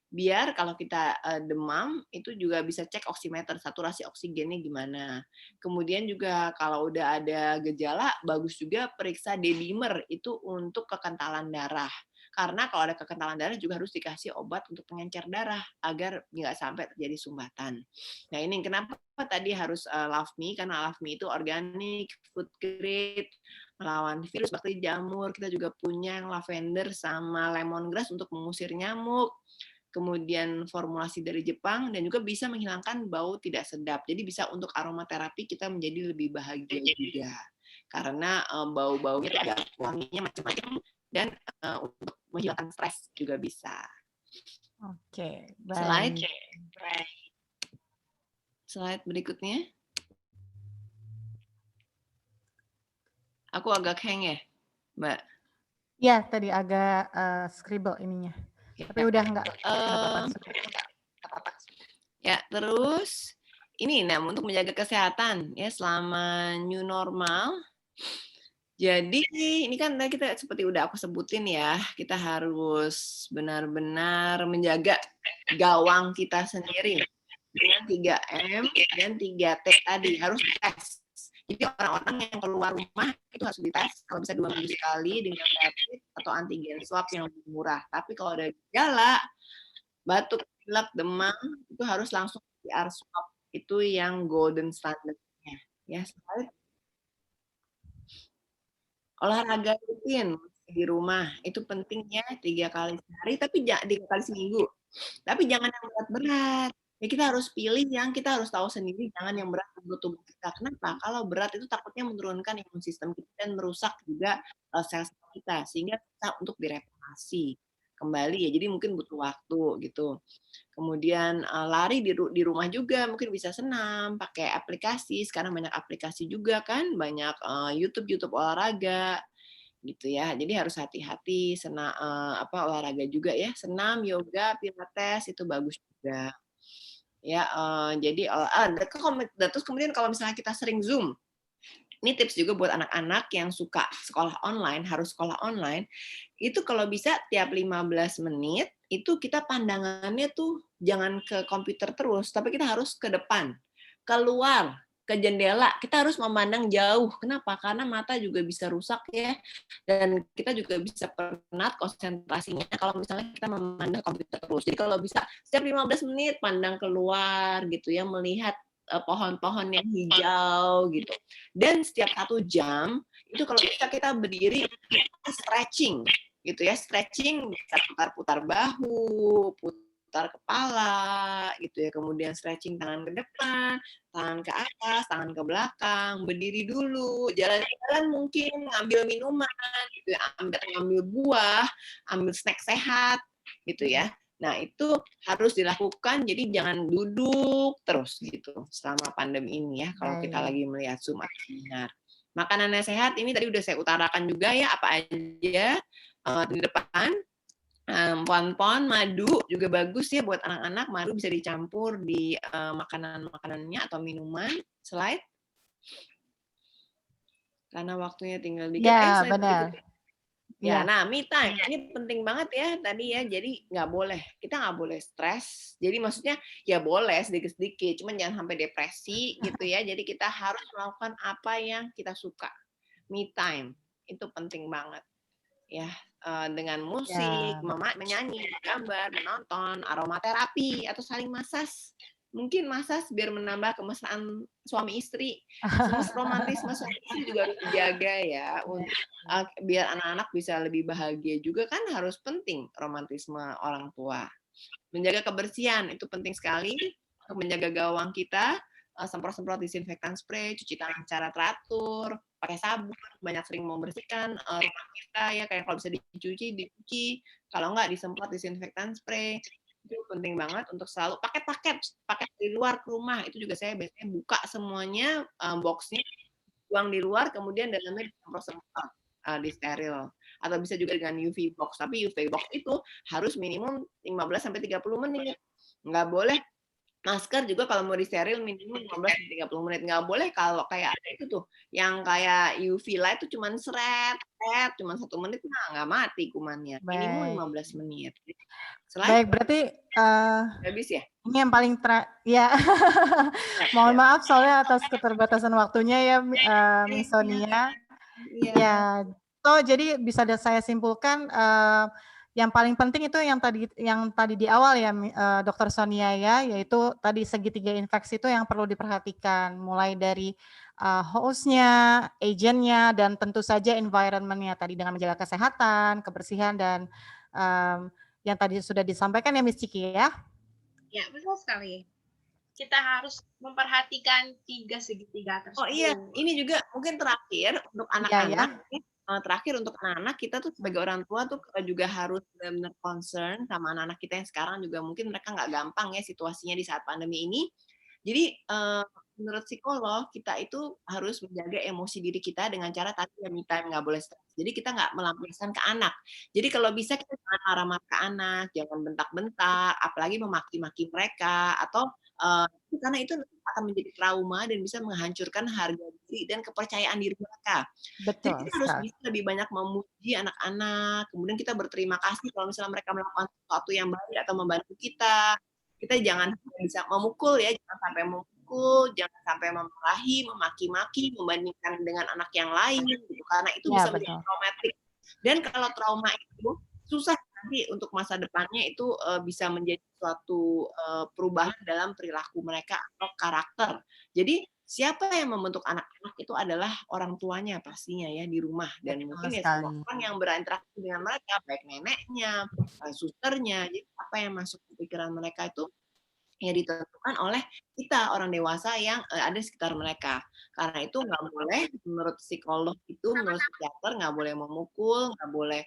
biar kalau kita demam itu juga bisa cek oximeter, saturasi oksigennya gimana. Kemudian juga kalau udah ada gejala, bagus juga periksa D-dimer itu untuk kekentalan darah. Karena kalau ada kekentalan darah juga harus dikasih obat untuk pengencer darah agar nggak sampai terjadi sumbatan. Nah, ini kenapa tadi harus Lavmi, karena Lavmi itu organik, food grade, melawan virus, bakteri, jamur. Kita juga punya yang lavender sama lemongrass untuk mengusir nyamuk. Kemudian formulasi dari Jepang, dan juga bisa menghilangkan bau tidak sedap. Jadi bisa untuk aromaterapi kita menjadi lebih bahagia juga. Karena bau-baunya ada wanginya macam-macam, dan untuk menghilangkan stres juga bisa. Oke, Slide. baik. Slide berikutnya. Aku agak hang ya, Mbak? Ya, tadi agak scribble ininya. Ya. Tapi udah nggak apa-apa. Ya, terus ini untuk menjaga kesehatan ya selama new normal. Jadi ini kan tadi kita seperti udah aku sebutin ya, kita harus benar-benar menjaga gawang kita sendiri dengan 3M dan 3T tadi, harus tes. Jadi orang-orang yang keluar rumah itu harus dites kalau bisa 2 minggu sekali dengan rapid atau antigen swab yang lebih murah. Tapi kalau ada gejala, batuk, pilek, demam, itu harus langsung PCR swab. Itu yang golden standard-nya. Ya, olahraga rutin di rumah itu pentingnya 3 kali sehari, tapi 3 kali seminggu. Tapi jangan yang berat-berat. Ya kita harus pilih yang kita harus tahu sendiri, jangan yang berat untuk tubuh kita. Kenapa? Kalau berat itu takutnya menurunkan imun sistem kita dan merusak juga sel-sel kita, sehingga kita untuk direparasi kembali ya. Jadi mungkin butuh waktu gitu. Kemudian lari di rumah juga, mungkin bisa senam, pakai aplikasi. Sekarang banyak aplikasi juga kan, banyak YouTube olahraga gitu ya. Jadi harus hati-hati olahraga juga ya. Senam, yoga, pilates itu bagus juga. Ya, jadi terus kemudian kalau misalnya kita sering Zoom, ini tips juga buat anak-anak yang suka sekolah online, harus sekolah online, itu kalau bisa tiap 15 menit, itu kita pandangannya tuh jangan ke komputer terus, tapi kita harus ke depan, keluar, ke jendela, kita harus memandang jauh. Kenapa? Karena mata juga bisa rusak ya, dan kita juga bisa penat konsentrasinya kalau misalnya kita memandang komputer terus. Jadi kalau bisa setiap 15 menit pandang keluar gitu ya, melihat pohon-pohon yang hijau gitu. Dan setiap 1 jam itu kalau bisa kita berdiri stretching gitu ya, stretching bisa putar-putar bahu, putar kepala gitu ya, kemudian stretching tangan ke depan, tangan ke atas, tangan ke belakang, berdiri dulu, jalan-jalan mungkin ngambil minuman gitu ya, ambil buah, ambil snack sehat gitu ya. Nah, itu harus dilakukan, jadi jangan duduk terus gitu selama pandemi ini ya, kalau kita lagi melihat Zoom atau webinar. Makanannya sehat, ini tadi udah saya utarakan juga ya, apa aja di depan. Pohon-pohon madu juga bagus ya buat anak-anak, madu bisa dicampur di makanan-makanannya atau minuman. Slide. Karena waktunya tinggal dikit. Ya, benar. Ya, nah me time ini penting banget ya tadi ya. Jadi kita nggak boleh stres. Jadi maksudnya ya boleh sedikit-sedikit, cuman jangan sampai depresi gitu ya. Jadi kita harus melakukan apa yang kita suka. Me time itu penting banget ya. Dengan musik, menyanyi, gambar, menonton, aromaterapi atau saling masas. Mungkin masas biar menambah kemesraan suami istri. Romantisme suami istri juga harus dijaga ya, biar anak-anak bisa lebih bahagia juga kan harus penting romantisme orang tua. Menjaga kebersihan itu penting sekali untuk menjaga gawang kita. Semprot-semprot disinfektan spray, cuci tangan secara teratur, pakai sabun, banyak sering membersihkan rumah kita ya, kayak kalau bisa dicuci, kalau enggak disemprot disinfektan spray. Itu penting banget untuk selalu pakai paket di luar ke rumah. Itu juga saya biasanya buka semuanya boxnya, buang di luar, kemudian dalamnya disemprot-semprot, disteril. Atau bisa juga dengan UV box, tapi UV box itu harus minimum 15-30 menit. Nggak boleh masker juga kalau mau disteril minimum 15-30 menit. Nggak boleh kalau kayak ada itu tuh, yang kayak UV light tuh cuman cuman 1 menit, nggak mati kumannya. Minimum 15 menit. Baik, berarti habis ya? Ini yang paling ya. Mohon maaf soalnya atas keterbatasan waktunya ya, Miss Sonia. Ya, jadi bisa saya simpulkan yang paling penting itu yang tadi di awal ya, Dr. Sonia ya, yaitu tadi segitiga infeksi itu yang perlu diperhatikan, mulai dari host-nya, agent-nya, dan tentu saja environment-nya tadi dengan menjaga kesehatan, kebersihan, dan yang tadi sudah disampaikan ya Miss Ciki ya. Ya, betul sekali. Kita harus memperhatikan 3 segitiga tersebut. Oh iya, ini juga mungkin terakhir untuk anak-anak. Terakhir untuk anak-anak, kita tuh sebagai orang tua tuh juga harus benar-benar concern sama anak-anak kita yang sekarang juga mungkin mereka nggak gampang ya situasinya di saat pandemi ini. Jadi menurut psikolog kita itu harus menjaga emosi diri kita dengan cara tadi ya me time, nggak boleh stres. Jadi kita nggak melampiaskan ke anak. Jadi kalau bisa kita jangan marah-marah ke anak, jangan bentak-bentak, apalagi memaki-maki mereka atau Karena itu nanti akan menjadi trauma dan bisa menghancurkan harga diri dan kepercayaan diri mereka. Jadi Betul kita harus sekali. bisa lebih banyak memuji anak-anak, kemudian kita berterima kasih kalau misalnya mereka melakukan sesuatu yang baik atau membantu kita. Kita jangan bisa memukul ya, jangan sampai memukul, jangan sampai memarahi, memaki-maki, membandingkan dengan anak yang lain gitu, karena itu Ya, bisa menjadi betul. traumatik. Dan kalau trauma itu susah nanti untuk masa depannya itu bisa menjadi suatu perubahan dalam perilaku mereka atau karakter. Jadi siapa yang membentuk anak-anak itu adalah orang tuanya pastinya ya di rumah, dan Betul mungkin ya sekali. semua orang yang berinteraksi dengan mereka, baik neneknya, susternya. Jadi apa yang masuk ke pikiran mereka itu ya ditentukan oleh kita orang dewasa yang ada di sekitar mereka. Karena itu nggak boleh, menurut psikolog itu, menurut psikiater nggak boleh memukul, nggak boleh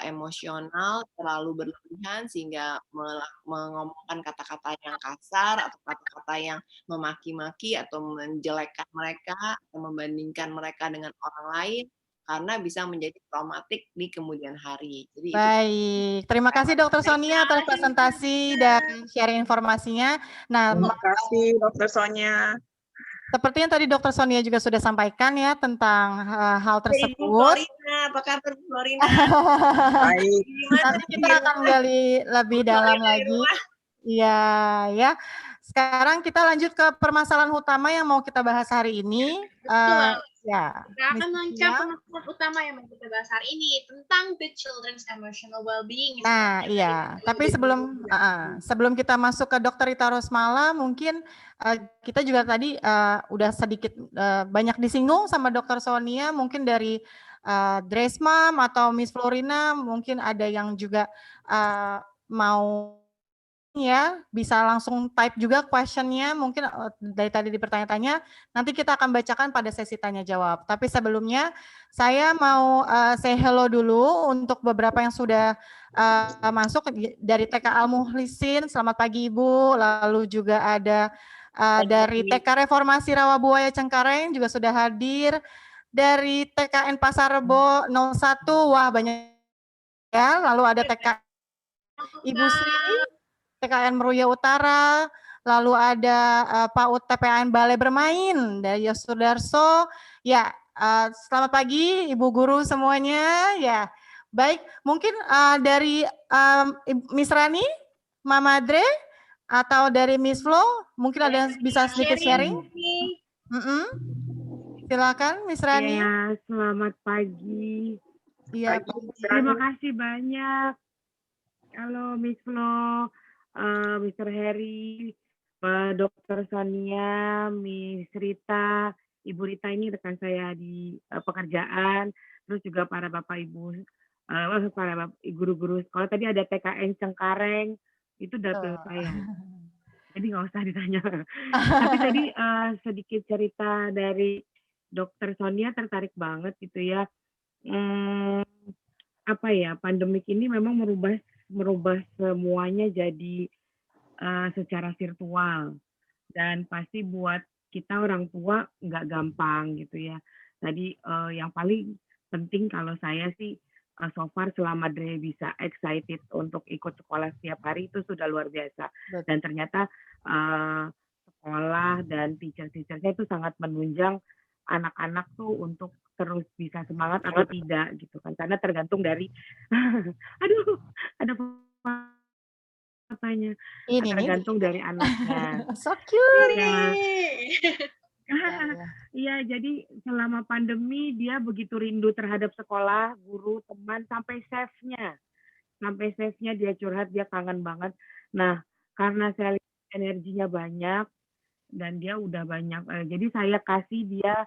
emosional terlalu berlebihan sehingga mengomongkan kata-kata yang kasar atau kata-kata yang memaki-maki atau menjelekkan mereka atau membandingkan mereka dengan orang lain, karena bisa menjadi traumatik di kemudian hari. Jadi itu Baik, terima kasih Dokter Sonia atas presentasi dan sharing informasinya. Nah, Terima kasih Dokter Sonia. seperti yang tadi Dokter Sonia juga sudah sampaikan ya tentang hal Ibu tersebut. Florina, apa kabar Bu Florina? Baik. Nanti kita akan gali lebih dalam lagi. Iya, ya. Sekarang kita lanjut ke permasalahan utama yang mau kita bahas hari ini. Ya, Kita akan lanjut permasalahan utama yang mau kita bahas hari ini tentang the children's emotional well-being. Nah, iya. Tapi sebelum kita masuk ke Dokter Rita Rosmala, mungkin kita juga tadi udah sedikit banyak disinggung sama Dokter Sonia, mungkin dari Dresmam atau Miss Florina, mungkin ada yang juga mau ya, bisa langsung type juga questionnya, mungkin dari tadi di pertanyaan-tanya, nanti kita akan bacakan pada sesi tanya jawab. Tapi sebelumnya, saya mau say hello dulu untuk beberapa yang sudah masuk dari TK Al Muhlisin, selamat pagi Ibu, lalu juga ada dari TK Reformasi Rawabuaya Cengkareng juga sudah hadir, dari TKN Pasar Rebo 01, wah banyak ya, lalu ada TK Ibu Sri, TKN Meruya Utara, lalu ada PAUD TPAN Balai Bermain dari Yosudarso. Ya, selamat pagi Ibu Guru semuanya. Ya, baik. Mungkin dari Miss Rani, Mama Dre, atau dari Miss Flo, mungkin ada bisa sedikit sharing. Silakan Miss Rani. Ya, selamat pagi. Iya. Terima kasih banyak. Halo Miss Flo, Mr. Harry, Dr. Sonia, Miss Rita, Ibu Rita ini rekan saya di pekerjaan, terus juga para Bapak Ibu, para guru-guru sekolah. Tadi ada TKN Cengkareng, itu dapil saya. Jadi nggak usah ditanya. Tapi tadi sedikit cerita dari Dr. Sonia, tertarik banget gitu ya. Apa ya, pandemik ini memang merubah semuanya jadi secara virtual, dan pasti buat kita orang tua nggak gampang gitu ya. Tadi yang paling penting kalau saya sih so far selama Dre bisa excited untuk ikut sekolah setiap hari itu sudah luar biasa. Dan ternyata sekolah dan teacher-teachernya itu sangat menunjang anak-anak tuh untuk terus bisa semangat atau tidak gitu kan, karena tergantung dari aduh ada apanya, tergantung dari anaknya. So cute. Iya, jadi selama pandemi dia begitu rindu terhadap sekolah, guru, teman, sampai chefnya dia curhat, dia kangen banget. Nah, karena saya lihat energinya banyak dan dia udah banyak, jadi saya kasih dia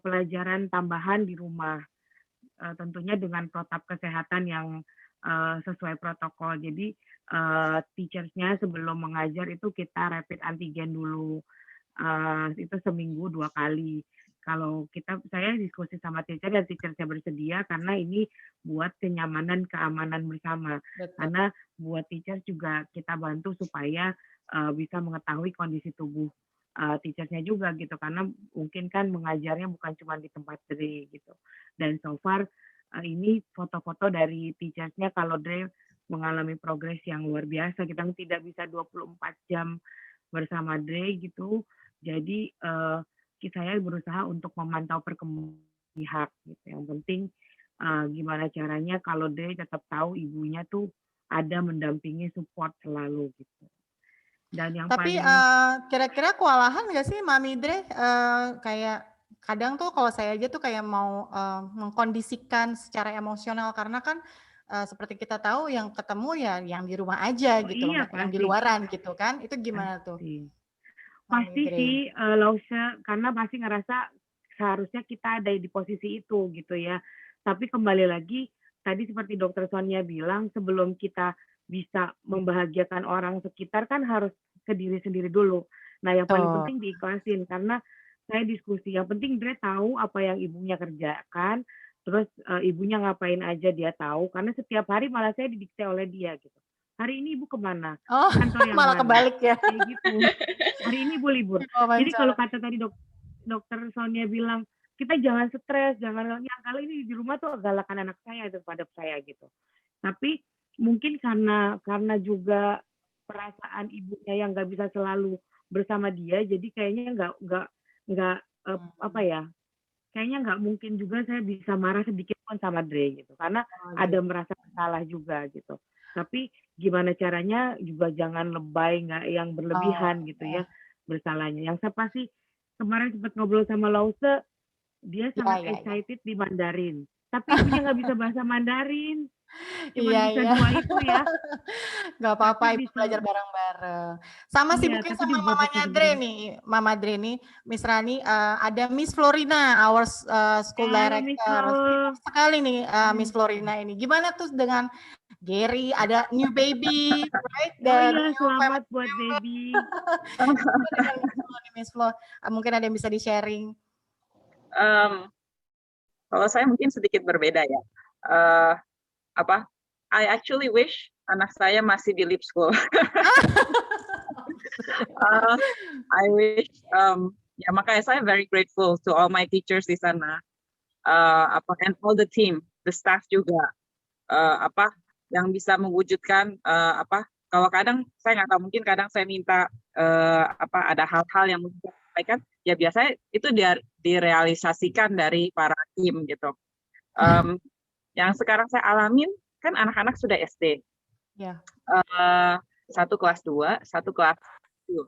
pelajaran tambahan di rumah, tentunya dengan protap kesehatan yang sesuai protokol. Jadi teachersnya sebelum mengajar itu kita rapid antigen dulu, itu seminggu 2 kali. Kalau saya diskusi sama teacher dan teachersnya bersedia, karena ini buat kenyamanan, keamanan bersama. Karena buat teacher juga kita bantu supaya bisa mengetahui kondisi tubuh teachersnya juga gitu, karena mungkin kan mengajarnya bukan cuma di tempat Dre gitu. Dan so far ini foto-foto dari teachersnya kalau Dre mengalami progres yang luar biasa. Kita tidak bisa 24 jam bersama Dre gitu. Jadi saya berusaha untuk memantau perkembangan pihak gitu. Yang penting gimana caranya kalau Dre tetap tahu ibunya tuh ada mendampingi support selalu gitu. Dan yang Tapi paling kira-kira kewalahan nggak sih Mami Dre? Kayak kadang tuh kalau saya aja tuh kayak mau mengkondisikan secara emosional karena kan seperti kita tahu yang ketemu ya yang di rumah aja oh gitu loh, iya nggak yang di pasti luaran gitu kan? Itu gimana tuh Mami pasti Dre? sih Lause, karena pasti ngerasa seharusnya kita ada di posisi itu gitu ya. Tapi kembali lagi tadi seperti Dokter Sonia bilang, sebelum kita bisa membahagiakan orang sekitar kan harus ke diri sendiri dulu. Nah yang paling Tuh. penting diikhlasin, karena saya diskusi, yang penting Dre tahu apa yang ibunya kerjakan, terus ibunya ngapain aja dia tahu, karena setiap hari malah saya didikte oleh dia gitu. Hari ini ibu kemana? Oh, Kantor yang malah mana? kebalik ya. Kayak gitu. Hari ini ibu libur. Jadi kalau kata tadi Dokter Sonia bilang, kita jangan stres, jangan yang kali ini di rumah tuh galakan anak saya daripada saya gitu. Tapi mungkin karena juga perasaan ibunya yang nggak bisa selalu bersama dia, jadi kayaknya nggak apa ya? Kayaknya nggak mungkin juga saya bisa marah sedikit pun sama Dre gitu, karena ada merasa salah juga gitu. Tapi gimana caranya juga jangan lebay, nggak yang berlebihan gitu ya bersalahnya. Yang saya pasti kemarin sempat ngobrol sama Lause, dia sangat excited di Mandarin, tapi ibunya nggak bisa bahasa Mandarin, cuma bisa dua itu ya. Gak apa-apa, Tapi ibu belajar bareng-bareng. Sama Iya, sibuknya tapi sama dibuat mamanya bisa Dre bener. nih, Mama Dre nih, Miss Rani, ada Miss Florina, our school Halo Miss director. Flo. Sibuk sekali nih Miss Florina ini. Gimana tuh dengan Gary, ada new baby, right? Oh The iya, new selamat family buat member. baby. Gimana dengan Miss Flo? Mungkin ada yang bisa di-sharing. Kalau saya mungkin sedikit berbeda ya. I actually wish anak saya masih di lip school. I wish, ya makanya saya very grateful to all my teachers di sana, and all the team, the staff juga, yang bisa mewujudkan, kalau kadang saya nggak tahu, mungkin kadang saya minta ada hal-hal yang mungkin saya sampaikan, ya biasanya itu direalisasikan dari para tim gitu. Yang sekarang saya alamin kan anak-anak sudah SD. Ya. Satu kelas 2, satu kelas 1.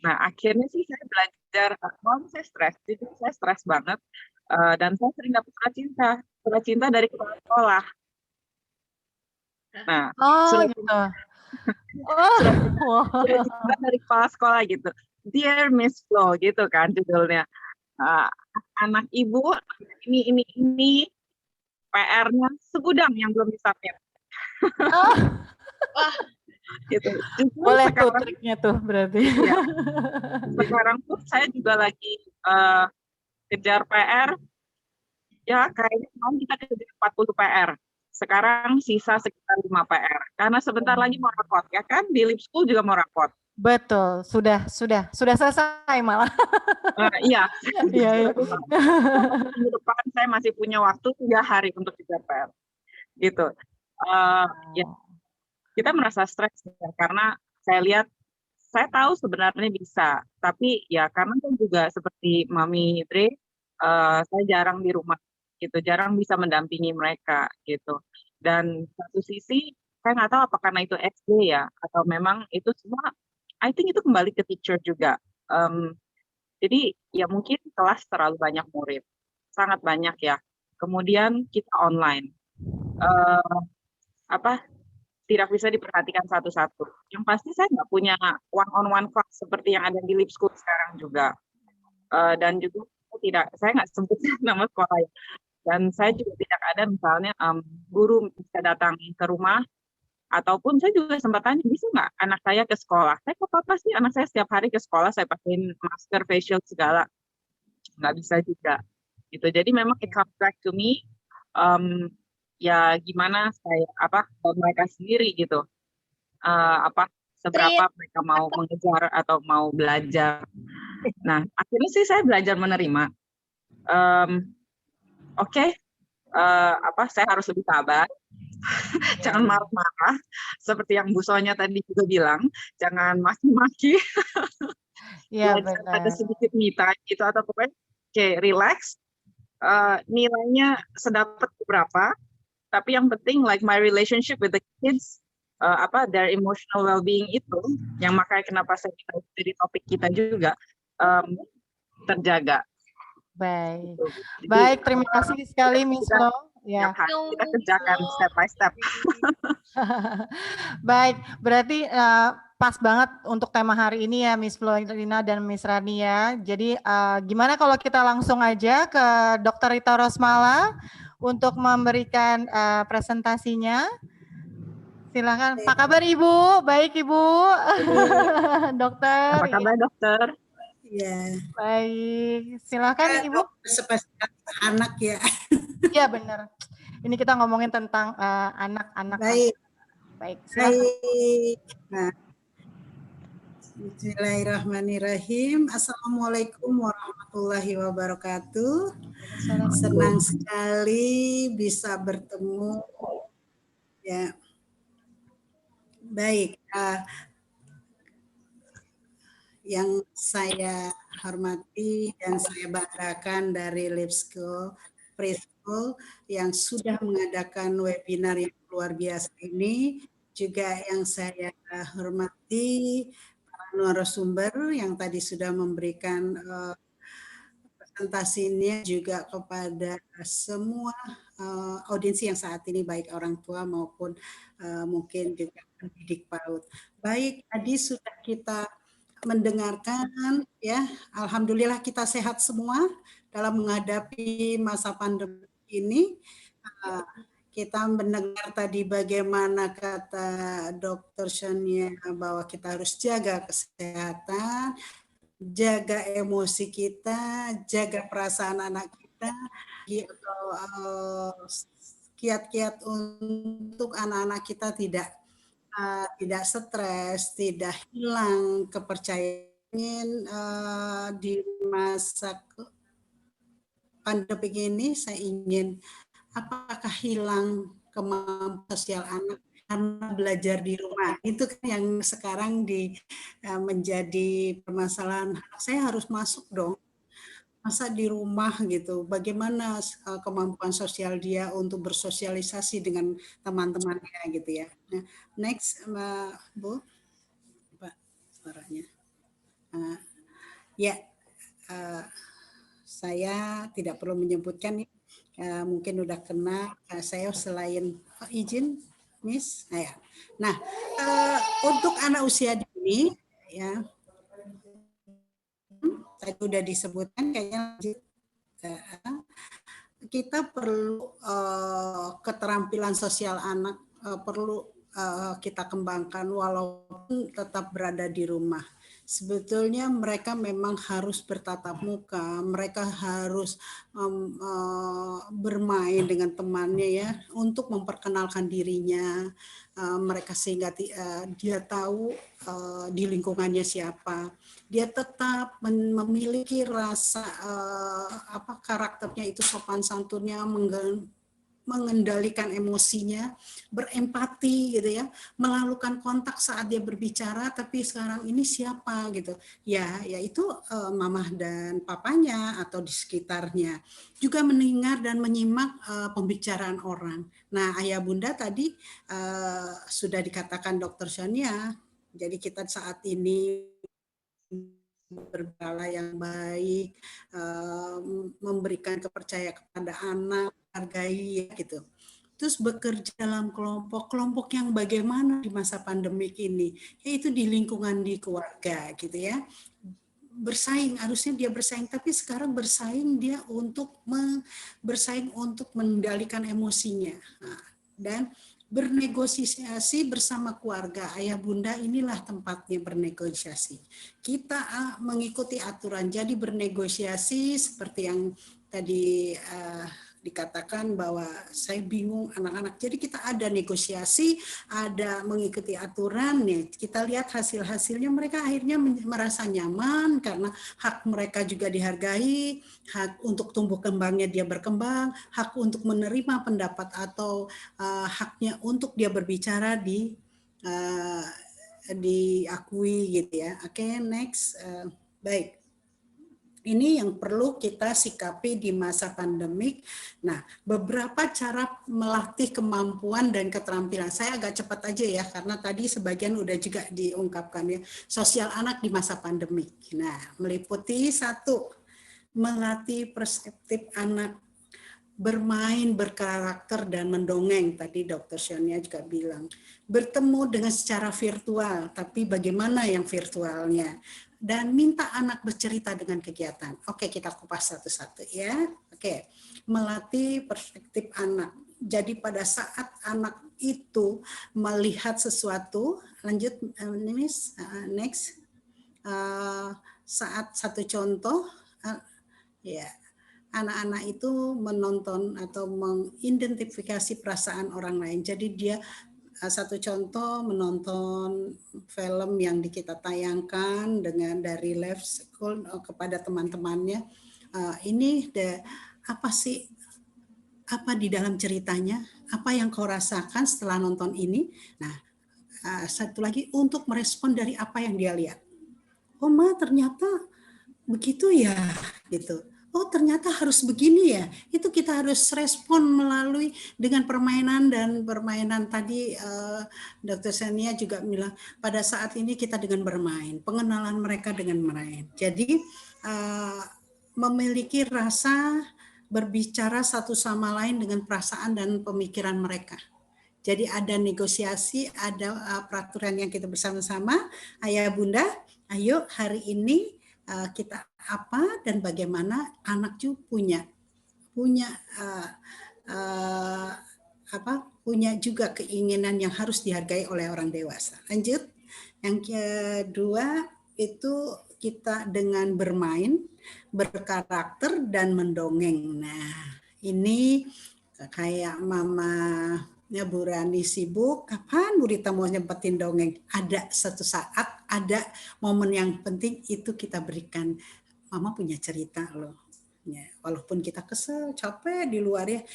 Nah, akhirnya sih saya belajar, saya stres, jadi saya stres banget, dan saya sering dapat surat cinta dari kepala sekolah. Nah, surat cinta dari kepala sekolah gitu. Dear Miss Flo gitu kan judulnya. Anak ibu ini PR-nya segudang yang belum disubmit. Wah, gitu. Boleh tuh triknya tuh berarti. Ya, sekarang tuh saya juga lagi kejar PR. Ya kayaknya kemarin kita kejar 40 PR. Sekarang sisa sekitar 5 PR. Karena sebentar lagi mau rapot ya kan, di lip school juga mau rapot. Betul, sudah selesai malah. Iya. Iya. Minggu depan saya masih punya waktu 3 hari untuk kejar PR. Gitu. Ya, kita merasa stres ya, karena saya tahu sebenarnya bisa, tapi ya karena kan juga seperti Mami Dre, saya jarang di rumah gitu, jarang bisa mendampingi mereka gitu. Dan satu sisi saya nggak tahu apa karena itu SD ya, atau memang itu semua, I think itu kembali ke teacher juga. Jadi ya mungkin kelas terlalu banyak murid, sangat banyak ya. Kemudian kita online, tidak bisa diperhatikan satu-satu. Yang pasti saya nggak punya one-on-one class seperti yang ada di lip school sekarang juga. Dan juga saya nggak sebut nama sekolah ya. Dan saya juga tidak ada misalnya guru bisa datang ke rumah, ataupun saya juga sempat tanya, bisa nggak anak saya ke sekolah? Saya kok apa sih anak saya setiap hari ke sekolah, saya pakein masker, facial segala. Nggak bisa juga. Gitu. Jadi memang it comes back to me, ya gimana dan mereka sendiri gitu, seberapa mereka mau mengejar atau mau belajar. Nah, akhirnya sih saya belajar menerima. Oke, saya harus lebih sabar, Jangan marah-marah, seperti yang Bu Sonya tadi juga bilang, jangan maki-maki. Iya, Ada benar. sedikit me time gitu, atau pokoknya oke, relax. Nilainya sedapat berapa, tapi yang penting like my relationship with the kids, their emotional well-being itu, yang makanya kenapa saya jadi topik kita juga, terjaga. Baik. Gitu. Jadi, Baik, terima kasih sekali Miss kita- Flo. Ya. tiap hari kita kerjakan step by step. Baik, berarti pas banget untuk tema hari ini ya Miss Florentina dan Miss Rani ya. Jadi gimana kalau kita langsung aja ke Dr. Rita Rosmala untuk memberikan presentasinya. Silakan. Apa kabar Ibu? Baik Ibu. Dokter. Apa kabar dokter? Ya, Baik, silakan Ibu. spesial anak ya. Iya benar. Ini kita ngomongin tentang anak-anak. Baik. Baik, silakan. Baik. Nah, Bismillahirrahmanirrahim. Assalamualaikum warahmatullahi wabarakatuh. Senang sekali bisa bertemu. Ya, baik. Yang saya hormati dan saya banggakan dari Lipschool Preschool yang sudah mengadakan webinar yang luar biasa ini, juga yang saya hormati para narasumber yang tadi sudah memberikan presentasinya, juga kepada semua audiensi yang saat ini baik orang tua maupun mungkin juga pendidik PAUD. Baik, tadi sudah kita mendengarkan ya, alhamdulillah kita sehat semua dalam menghadapi masa pandemi ini. Kita mendengar tadi bagaimana kata Dr. Shania bahwa kita harus jaga kesehatan, jaga emosi kita, jaga perasaan anak kita, kiat-kiat untuk anak-anak kita tidak stres, tidak hilang kepercayaan di masa pandemi ini. Saya ingin, apakah hilang kemampuan sosial anak karena belajar di rumah? Itu kan yang sekarang menjadi permasalahan. Saya harus masuk dong, masa di rumah gitu, bagaimana kemampuan sosial dia untuk bersosialisasi dengan teman-temannya gitu ya. Nah, next Bu, Pak suaranya. Saya tidak perlu menyebutkan, mungkin udah kena, saya selain izin Miss. Nah, untuk anak usia dini ya, tadi udah disebutkan kayaknya kita perlu keterampilan sosial anak perlu kita kembangkan walaupun tetap berada di rumah. Sebetulnya mereka memang harus bertatap muka, mereka harus bermain dengan temannya ya, untuk memperkenalkan dirinya, mereka sehingga dia tahu di lingkungannya siapa. Dia tetap memiliki rasa karakternya itu sopan santunnya, mengendalikan emosinya, berempati gitu ya, melakukan kontak saat dia berbicara, tapi sekarang ini siapa gitu. Ya itu mamah dan papanya atau di sekitarnya. Juga mendengar dan menyimak pembicaraan orang. Nah, ayah bunda tadi sudah dikatakan Dr. Shania, jadi kita saat ini berbala yang baik, memberikan kepercayaan kepada anak, hargai gitu. Terus bekerja dalam kelompok yang bagaimana di masa pandemik ini, yaitu di lingkungan di keluarga gitu ya. Bersaing, harusnya dia bersaing, tapi sekarang bersaing dia untuk mengendalikan emosinya. Nah, dan bernegosiasi bersama keluarga, ayah bunda inilah tempatnya bernegosiasi. Kita mengikuti aturan, jadi bernegosiasi seperti yang tadi dikatakan bahwa saya bingung anak-anak. Jadi kita ada negosiasi, ada mengikuti aturan nih. Kita lihat hasil-hasilnya, mereka akhirnya merasa nyaman karena hak mereka juga dihargai, hak untuk tumbuh kembangnya dia berkembang, hak untuk menerima pendapat atau haknya untuk dia berbicara diakui gitu ya. Oke, next. Baik. Ini yang perlu kita sikapi di masa pandemik. Nah, beberapa cara melatih kemampuan dan keterampilan. Saya agak cepat aja ya, karena tadi sebagian udah juga diungkapkan ya. Sosial anak di masa pandemik. Nah, meliputi 1, melatih perspektif anak, bermain, berkarakter, dan mendongeng. Tadi Dr. Sonia juga bilang. Bertemu dengan secara virtual, tapi bagaimana yang virtualnya? Dan minta anak bercerita dengan kegiatan. Oke, kita kupas satu-satu ya. Oke, melatih perspektif anak. Jadi pada saat anak itu melihat sesuatu, lanjut, next. Saat satu contoh, ya, anak-anak itu menonton atau mengidentifikasi perasaan orang lain. Jadi dia satu contoh menonton film yang kita tayangkan dengan dari live school kepada teman-temannya. Ini apa sih, apa di dalam ceritanya, apa yang kau rasakan setelah nonton ini. Nah, satu lagi untuk merespon dari apa yang dia lihat. Oh Ma, ternyata begitu ya, gitu. Oh ternyata harus begini ya, itu kita harus respon melalui dengan permainan, dan permainan tadi Dr. Sonia juga bilang pada saat ini kita dengan bermain, pengenalan mereka dengan bermain. Jadi memiliki rasa berbicara satu sama lain dengan perasaan dan pemikiran mereka. Jadi ada negosiasi, ada peraturan yang kita bersama-sama. Ayah bunda, ayo hari ini kita apa dan bagaimana anak juga punya juga keinginan yang harus dihargai oleh orang dewasa. Lanjut, yang kedua itu kita dengan bermain, berkarakter, dan mendongeng. Nah, ini kayak mamanya Bu Rani sibuk, kapan Bu Rita mau nyempetin dongeng? Ada satu saat, ada momen yang penting itu kita berikan. Mama punya cerita loh. Ya, walaupun kita kesel, capek di luar ya.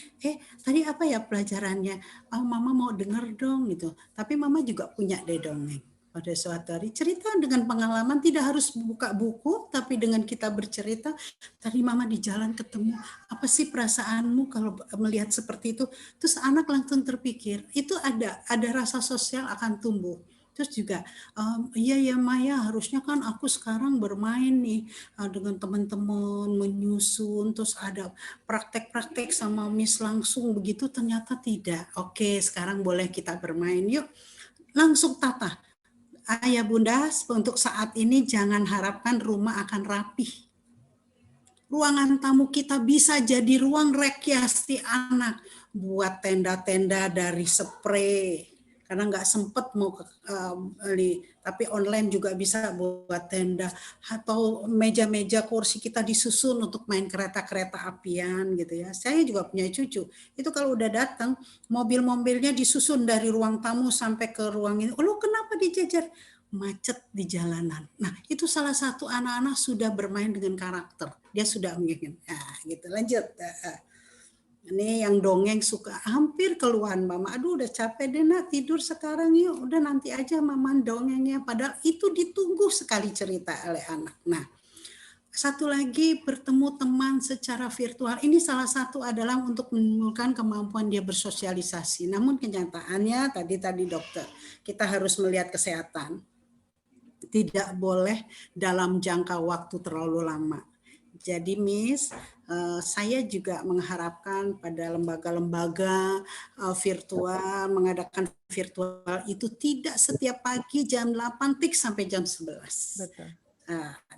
Tadi apa ya pelajarannya? Oh, Mama mau denger dong gitu. Tapi Mama juga punya deh dongeng. Pada suatu hari cerita dengan pengalaman, tidak harus buka buku, tapi dengan kita bercerita. Tadi Mama di jalan ketemu, apa sih perasaanmu kalau melihat seperti itu? Terus anak langsung terpikir, itu ada rasa sosial akan tumbuh. Terus juga, iya ya Maya, harusnya kan aku sekarang bermain nih dengan teman-teman, menyusun, terus ada praktek-praktek sama Miss langsung, begitu ternyata tidak. Oke, sekarang boleh kita bermain, yuk. Langsung tata. Ayah bunda, untuk saat ini jangan harapkan rumah akan rapih. Ruangan tamu kita bisa jadi ruang rekreasi anak. Buat tenda-tenda dari spray. Karena nggak sempet mau beli, tapi online juga bisa buat tenda. Atau meja-meja kursi kita disusun untuk main kereta-kereta apian gitu ya. Saya juga punya cucu. Itu kalau udah datang, mobil-mobilnya disusun dari ruang tamu sampai ke ruang ini. Oh, kenapa dijajar? Macet di jalanan. Nah, itu salah satu anak-anak sudah bermain dengan karakter. Dia sudah mengingat. Nah, gitu. Lanjut. Ini yang dongeng suka hampir keluhan Mama. Aduh udah capek deh nak, tidur sekarang yuk. Udah nanti aja Mama dongengnya. Padahal itu ditunggu sekali cerita oleh anak. Nah, satu lagi bertemu teman secara virtual. Ini salah satu adalah untuk menimbulkan kemampuan dia bersosialisasi. Namun kenyataannya tadi dokter, kita harus melihat kesehatan. Tidak boleh dalam jangka waktu terlalu lama. Jadi Miss, saya juga mengharapkan pada lembaga-lembaga virtual, mengadakan virtual itu tidak setiap pagi jam 8 sampai jam 11. Betul.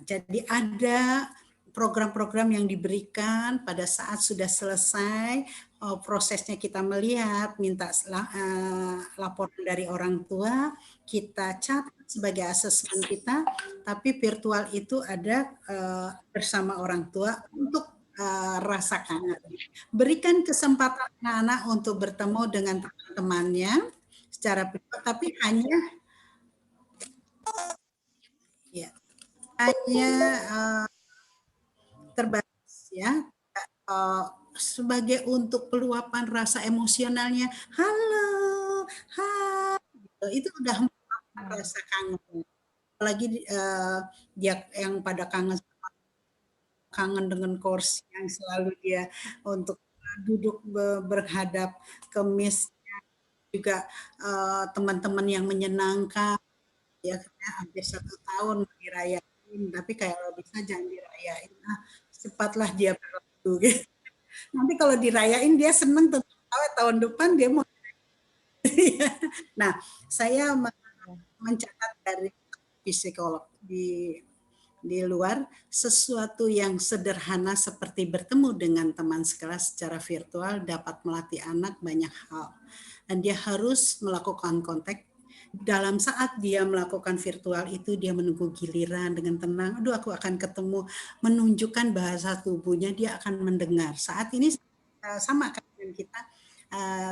Jadi ada program-program yang diberikan pada saat sudah selesai prosesnya, kita melihat, minta laporan dari orang tua, kita catat sebagai asesmen kita, tapi virtual itu ada bersama orang tua untuk rasa kangen. Berikan kesempatan anak-anak untuk bertemu dengan teman-temannya secara pribadi, tapi hanya terbatas ya, sebagai untuk peluapan rasa emosionalnya. Halo, hai, gitu. Itu udah meluapkan rasa kangen. Apalagi dia yang pada kangen dengan kursi yang selalu dia untuk duduk berhadap ke misnya, juga teman-teman yang menyenangkan, ya hampir 1 tahun dirayain, tapi kalau bisa jangan dirayain, cepatlah dia berlalu gitu. Nanti kalau dirayain dia seneng, tahun depan dia mau. Nah, saya mencatat dari psikolog di luar, sesuatu yang sederhana seperti bertemu dengan teman sekelas secara virtual dapat melatih anak banyak hal. Dan dia harus melakukan kontak. Dalam saat dia melakukan virtual itu, dia menunggu giliran dengan tenang. Aduh, aku akan ketemu, menunjukkan bahasa tubuhnya, dia akan mendengar. Saat ini sama dengan kita,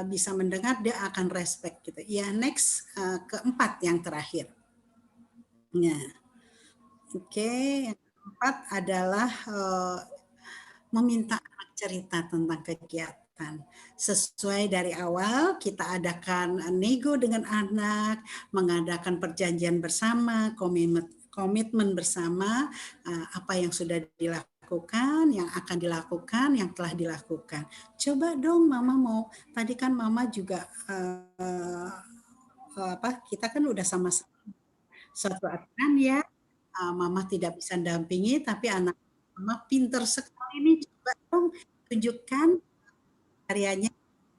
bisa mendengar, dia akan respect gitu. Ya, next, keempat yang terakhir. Nah, oke, yang keempat adalah meminta anak cerita tentang kegiatan. Sesuai dari awal, kita adakan nego dengan anak, mengadakan perjanjian bersama, komitmen bersama, apa yang sudah dilakukan, yang akan dilakukan, yang telah dilakukan. Coba dong, Mama mau, tadi kan Mama juga, kita kan udah sama-sama suatu aturan ya, Mama tidak bisa dampingi, tapi anak Mama pinter sekali nih, coba dong tunjukkan karyanya,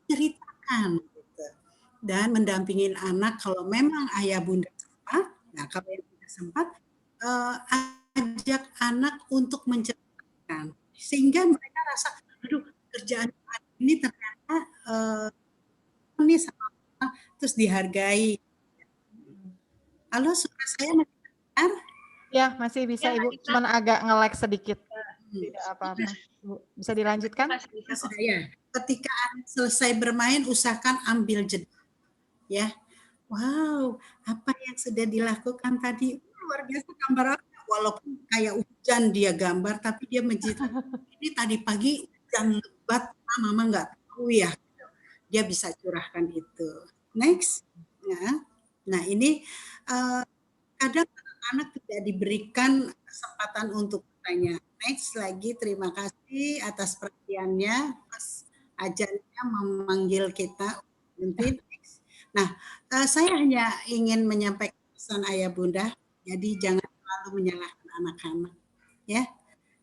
ceritakan gitu. Dan mendampingin anak kalau memang ayah bunda sempat, nah kalau yang tidak sempat, ajak anak untuk menceritakan, sehingga mereka rasa, aduh kerjaan ini ternyata ini sama Mama, terus dihargai. Halo, suara saya masih dengar? Ya, masih bisa Ibu, cuman agak nge-lag sedikit. Tidak apa-apa. Bisa dilanjutkan? Sudah ya. Ketika anak selesai bermain, usahakan ambil jeda. Ya. Wow, apa yang sudah dilakukan tadi? Luar biasa gambar apa? Walaupun kayak hujan dia gambar, tapi dia ini tadi pagi hujan lebat, Mama nggak tahu ya. Dia bisa curahkan itu. Next. Nah, ini kadang anak tidak diberikan kesempatan untuk bertanya. Next lagi, terima kasih atas perhatiannya, Mas Ajannya memanggil kita. Next. Nah, saya hanya ingin menyampaikan pesan ayah bunda, jadi jangan selalu menyalahkan anak-anak, ya,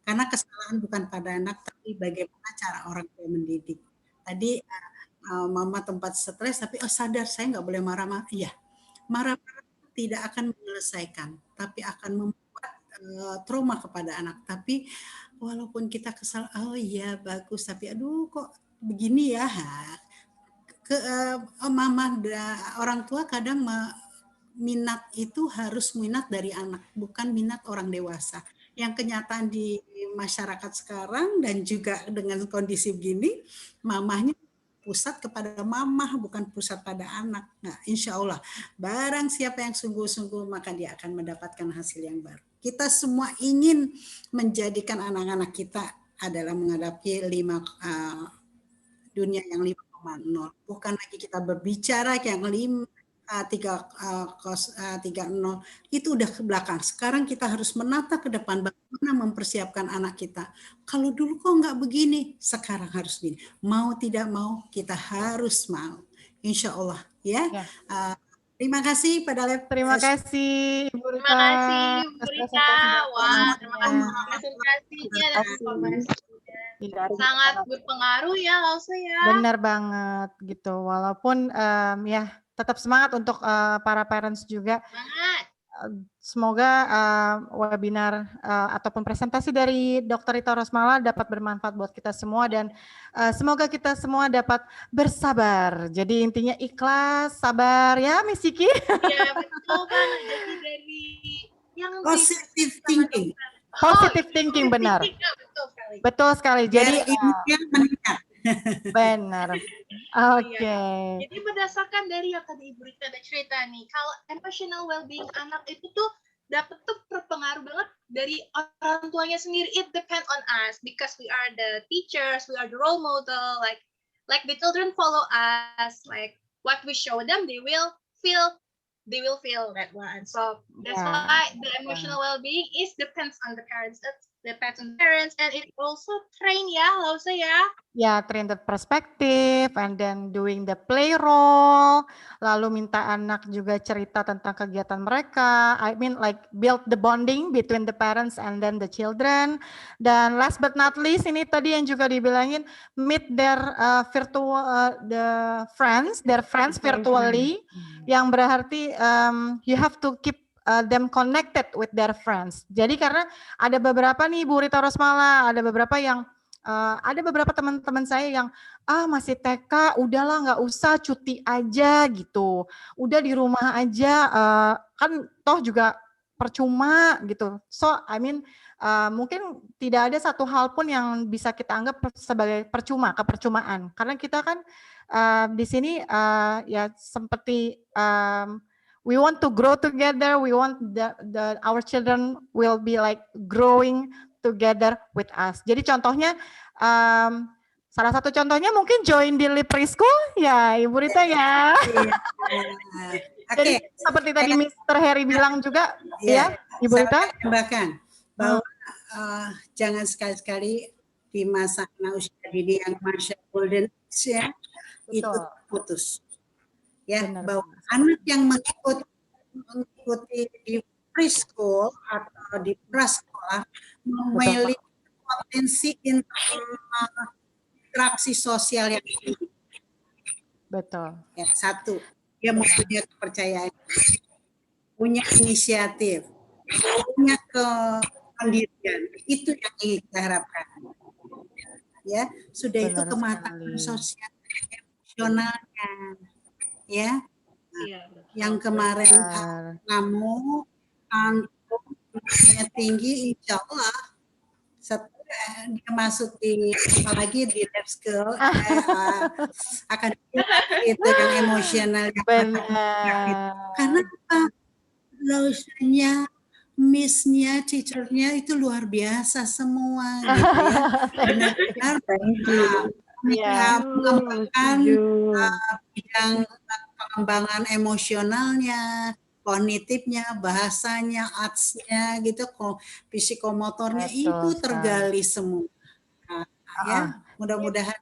karena kesalahan bukan pada anak, tapi bagaimana cara orang tua mendidik. Tadi Mama tempat stres, tapi sadar saya nggak boleh marah-marah. Iya, marah-marah tidak akan menyelesaikan, tapi akan membuat trauma kepada anak. Tapi walaupun kita kesal, oh iya bagus, tapi aduh kok begini ya. Mama orang tua kadang minat itu harus minat dari anak, bukan minat orang dewasa. Yang kenyataan di masyarakat sekarang dan juga dengan kondisi begini, mamahnya pusat kepada mamah, bukan pusat pada anak. Nah, insya Allah, barang siapa yang sungguh-sungguh, maka dia akan mendapatkan hasil yang baru. Kita semua ingin menjadikan anak-anak kita adalah menghadapi dunia yang 5,0. Bukan lagi kita berbicara yang 3.0, itu udah ke belakang. Sekarang kita harus menata ke depan, bagaimana mempersiapkan anak kita. Kalau dulu kok nggak begini, sekarang harus begini. Mau tidak mau, kita harus mau. Insya Allah, ya. Terima kasih pada Terima kasih Ibu Rika. Terima kasih Ibu Rika. Wah, terima kasih presentasinya dan informasinya. Sangat berpengaruh ya, Lausa ya. Benar banget gitu. Walaupun ya tetap semangat untuk para parents juga. Semangat. Semoga webinar ataupun presentasi dari Dr. Rita Rosmala dapat bermanfaat buat kita semua dan semoga kita semua dapat bersabar. Jadi intinya ikhlas, sabar ya Miss Ciki. Iya betul banget. Jadi dari yang positive thinking. Positive thinking, benar. Betul sekali. Betul sekali. Jadi ilmunya meningkat. benar. Oke. Jadi berdasarkan dari yang tadi Ibu Rita ada cerita nih, kalau emotional well-being anak itu tuh dapat tuh berpengaruh banget dari orang tuanya sendiri. It depend on us because we are the teachers, we are the role model. Like the children follow us. Like what we show them, they will feel that one. So that's why the emotional well-being is depends on the parents. Depends on parents, and it also train ya, Lausa ya. Ya, train the perspective, and then doing the play role, lalu minta anak juga cerita tentang kegiatan mereka. I mean like build the bonding between the parents and then the children. Dan last but not least, ini tadi yang juga dibilangin, meet their their friends virtually, yang berarti you have to keep them connected with their friends. Jadi karena ada beberapa nih Bu Rita Rosmala, ada beberapa yang ada beberapa teman-teman saya yang masih TK, udahlah nggak usah, cuti aja gitu, udah di rumah aja, kan toh juga percuma gitu. So I mean mungkin tidak ada satu hal pun yang bisa kita anggap sebagai kepercumaan, karena kita kan di sini ya seperti we want to grow together. We want our children will be like growing together with us. Jadi contohnya, salah satu contohnya mungkin join di preschool ya, Ibu Rita ya. Jadi seperti tadi Mr. Harry bilang juga, ya, Ibu Rita. Tambahkan bahwa jangan sekali-sekali di masa anak usia dini yang masih golden age ya, itu putus. Ya, bahwa anak yang mengikuti di preschool atau di prasekolah memiliki potensi interaksi sosial yang tinggi. Betul. Ya, satu, dia mempunyai kepercayaan, punya inisiatif, punya kemandirian. Itu yang ingin kita harapkan. Ya, sudah itu kematangan sosial emosionalnya. Ya, yang kemarin kamu antum tinggi, insya Allah setelah dia masuk di apalagi di lab skill akan itu yang emosional karena apa, lausnya miss-nya, teacher-nya itu luar biasa semua gitu ya, benar-benar mengembangkan bidang pengembangan emosionalnya, kognitifnya, bahasanya, arts-nya gitu, psikomotornya itu tergali semua. Ya, mudah-mudahan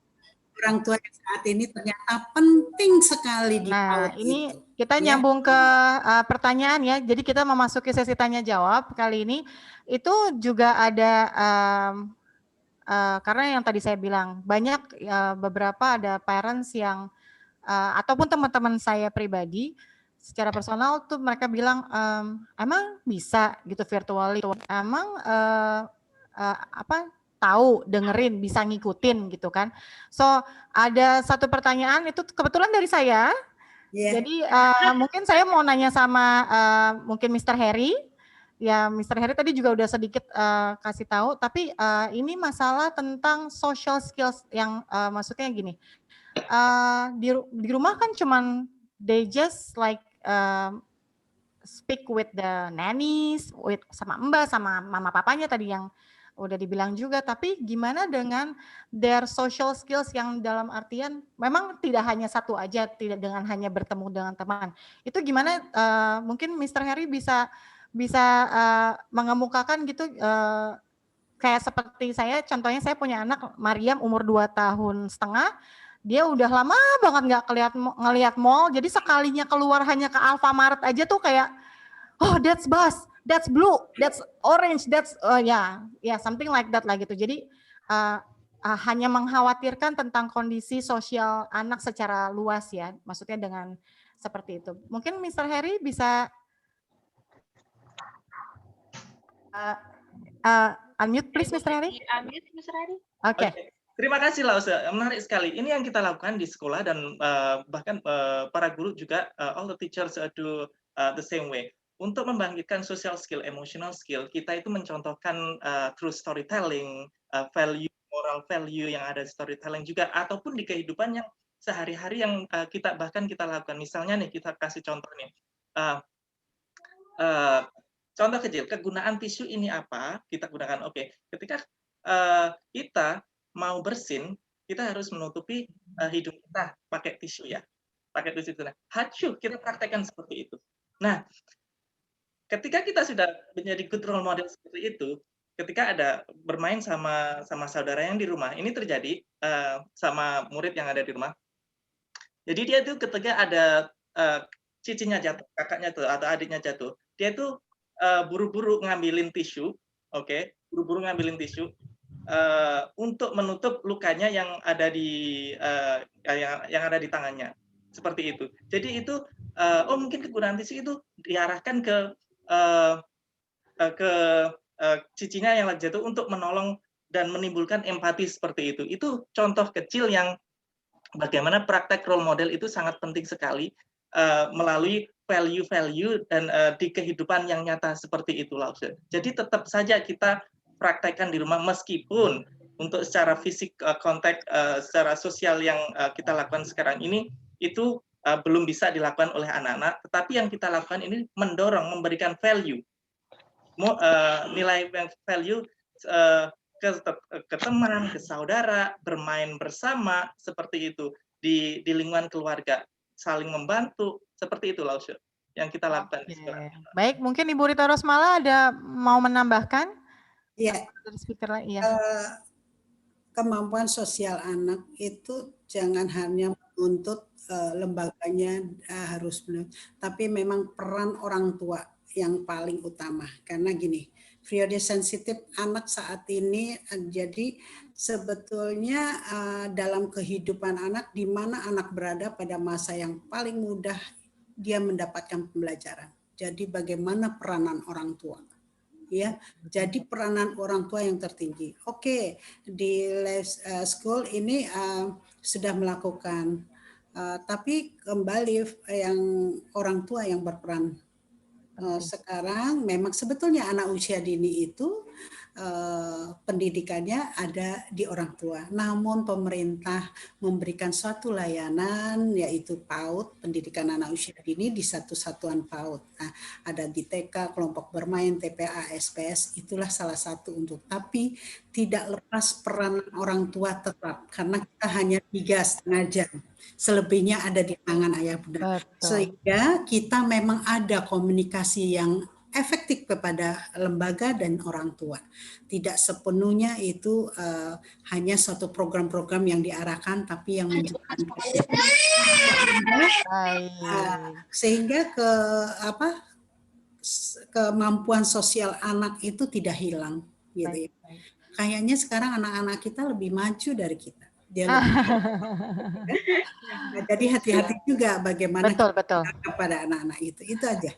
orang tua yang saat ini ternyata penting sekali di PAUD ini itu. Kita nyambung ke pertanyaan ya. Jadi kita memasuki sesi tanya jawab kali ini. Itu juga ada karena yang tadi saya bilang banyak beberapa ada parents yang ataupun teman-teman saya pribadi secara personal tuh mereka bilang emang bisa gitu virtually, emang tahu dengerin bisa ngikutin gitu kan. So ada satu pertanyaan itu kebetulan dari saya. Jadi mungkin saya mau nanya sama mungkin Mr. Harry. Ya, Mr. Harry tadi juga udah sedikit kasih tahu, tapi ini masalah tentang social skills yang maksudnya gini, di rumah kan cuman they just like speak with the nannies, sama mbak, sama mama papanya tadi yang udah dibilang juga, tapi gimana dengan their social skills yang dalam artian memang tidak hanya satu aja, tidak dengan hanya bertemu dengan teman. Itu gimana mungkin Mr. Harry bisa mengemukakan gitu, kayak seperti saya, contohnya saya punya anak Mariam umur 2,5 tahun, dia udah lama banget nggak ngelihat mall, jadi sekalinya keluar hanya ke Alfamart aja tuh kayak, oh that's bus, that's blue, that's orange, that's something like that lah gitu. Jadi hanya mengkhawatirkan tentang kondisi sosial anak secara luas ya, maksudnya dengan seperti itu. Mungkin Mr. Harry bisa unmute please, Mr. Harry. Unmute, Mr. Harry. Oke. Terima kasih Lausa, menarik sekali. Ini yang kita lakukan di sekolah dan bahkan para guru juga all the teachers do the same way. untuk membangkitkan social skill, emotional skill, kita itu mencontohkan true storytelling, value, moral value yang ada di storytelling juga, ataupun di kehidupan yang sehari-hari yang kita lakukan. Misalnya nih, kita kasih contoh nih. Contoh kecil, kegunaan tisu ini apa? Kita gunakan, oke. Ketika kita mau bersin, kita harus menutupi hidung kita pakai tisu ya. Pakai tisu. Hacu, kita praktekkan seperti itu. Nah, ketika kita sudah menjadi good role model seperti itu, ketika ada bermain sama saudara yang di rumah, ini terjadi sama murid yang ada di rumah. Jadi dia tuh ketika ada cicinya jatuh, kakaknya tuh atau adiknya jatuh, dia tuh buru-buru ngambilin tisu, oke, buru-buru ngambilin tisu untuk menutup lukanya yang ada di yang ada di tangannya, seperti itu. Jadi itu mungkin kegunaan tisu itu diarahkan ke cicinya yang lagi jatuh untuk menolong dan menimbulkan empati seperti itu. Itu contoh kecil yang bagaimana praktek role model itu sangat penting sekali melalui value-value dan di kehidupan yang nyata seperti itu, Lause. Jadi tetap saja kita praktekkan di rumah meskipun untuk secara fisik kontak secara sosial yang kita lakukan sekarang ini itu belum bisa dilakukan oleh anak-anak, tetapi yang kita lakukan ini mendorong, memberikan value, nilai value ke teman, ke saudara, bermain bersama, seperti itu, di lingkungan keluarga, saling membantu, seperti itu, Lausya, yang kita lakukan. Baik, mungkin Ibu Rita Rosmala ada mau menambahkan? Iya. Speaker lagi, ya. Kemampuan sosial anak itu jangan hanya menuntut lembaganya harus benar, tapi memang peran orang tua yang paling utama. Karena gini, periode sensitif anak saat ini jadi sebetulnya dalam kehidupan anak, di mana anak berada pada masa yang paling mudah dia mendapatkan pembelajaran. Jadi bagaimana peranan orang tua? Ya, jadi peranan orang tua yang tertinggi. Oke, di school ini sudah melakukan, tapi kembali yang orang tua yang berperan. Sekarang memang sebetulnya anak usia dini itu pendidikannya ada di orang tua. Namun pemerintah memberikan suatu layanan yaitu PAUD, pendidikan anak usia dini di satu satuan PAUD. Nah, ada di TK, kelompok bermain, TPA, SPS, itulah salah satu untuk. Tapi tidak lepas peran orang tua tetap, karena kita hanya 3,5 jam. Selebihnya ada di tangan ayah bunda. Sehingga kita memang ada komunikasi yang efektif kepada lembaga dan orang tua. Tidak sepenuhnya itu hanya suatu program-program yang diarahkan, tapi yang menjalankan. Sehingga kemampuan sosial anak itu tidak hilang. Gitu. Kayaknya sekarang anak-anak kita lebih maju dari kita. Dia jadi hati-hati juga bagaimana kita kepada anak-anak itu. Itu aja.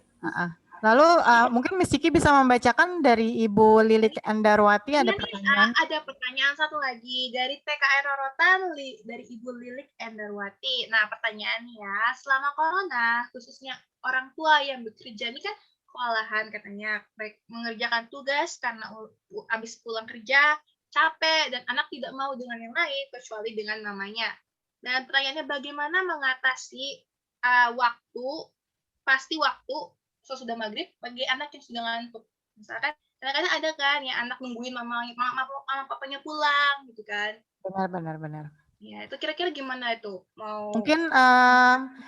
Lalu mungkin Miss Ciki bisa membacakan dari Ibu Lilik Endarwati ada pertanyaan. Ada pertanyaan satu lagi dari TKR Rorotan dari Ibu Lilik Endarwati. Nah, pertanyaannya, selama corona khususnya orang tua yang bekerja ini kan kewalahan katanya, baik mengerjakan tugas karena habis pulang kerja capek dan anak tidak mau dengan yang lain kecuali dengan namanya. Dan pertanyaannya bagaimana mengatasi waktu sesudah maghrib bagi anak yang sudah ngantuk. Misalkan kadang-kadang ada kan ya anak nungguin mama papanya pulang gitu kan. Benar. Ya, itu kira-kira gimana itu? Mungkin